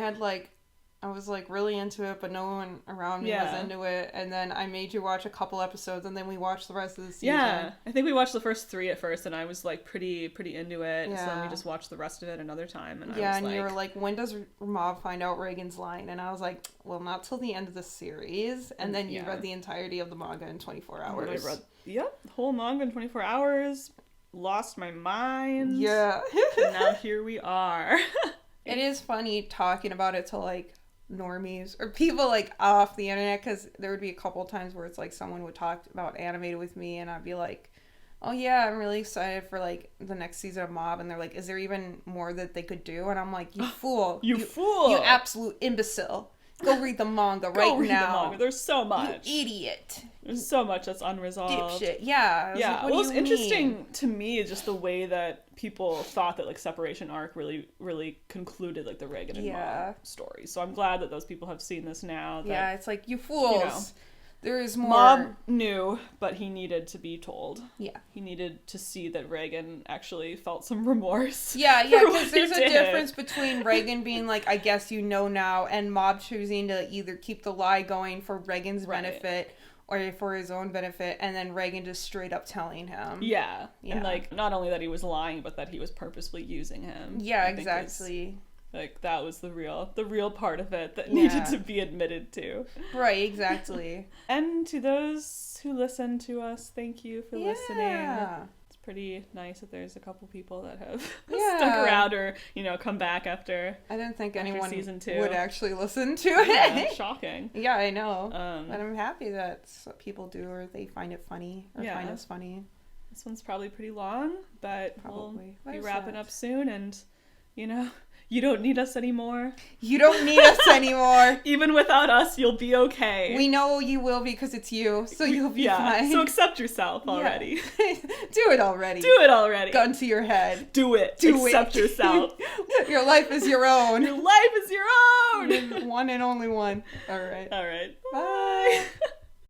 was like really into it, but no one around me was into it. And then I made you watch a couple episodes, and then we watched the rest of the season. Yeah, I think we watched the first 3 at first, and I was like pretty into it. Yeah. So then we just watched the rest of it another time, and you were like, when does Mob find out Reagan's line? And I was like, well, not till the end of the series. And then you read the entirety of the manga in 24 hours. I read the whole manga in 24 hours. Lost my mind. Yeah. And now here we are. It is funny talking about it to like normies or people like off the internet, because there would be a couple times where it's like someone would talk about animated with me and I'd be like, oh yeah, I'm really excited for like the next season of Mob, and they're like, is there even more that they could do? And I'm like, you fool. you fool, you absolute imbecile, go read the manga right now. There's so much, you idiot. There's so much that's unresolved. Dipshit. Yeah. Yeah. Like, what's interesting to me is just the way that people thought that like Separation arc really concluded like the Reagan and Mob story. So I'm glad that those people have seen this now. That, it's like, you fools. You know, there is more. Mob knew, but he needed to be told. Yeah. He needed to see that Reagan actually felt some remorse. Yeah, because there's a difference between Reagan being like, I guess you know now, and Mob choosing to either keep the lie going for Reagan's benefit or for his own benefit, and then Reagan just straight up telling him. Yeah. And like, not only that he was lying, but that he was purposefully using him. Yeah, exactly. Like, that was the real part of it that needed to be admitted to. Right, exactly. And to those who listen to us, thank you for listening. It's pretty nice that there's a couple people that have stuck around or, come back after I didn't think anyone season 2 would actually listen to it. Shocking. Yeah, I know. But I'm happy that people do, or they find it funny, or find us funny. This one's probably pretty long, but we'll be wrapping up soon, and, you don't need us anymore. You don't need us anymore. Even without us, you'll be okay. We know you will, because it's you, so you'll be fine. So accept yourself already. Do it already. Do it already. Gun to your head. Do it. Accept yourself. Your life is your own. Your life is your own. One and only one. All right. Bye.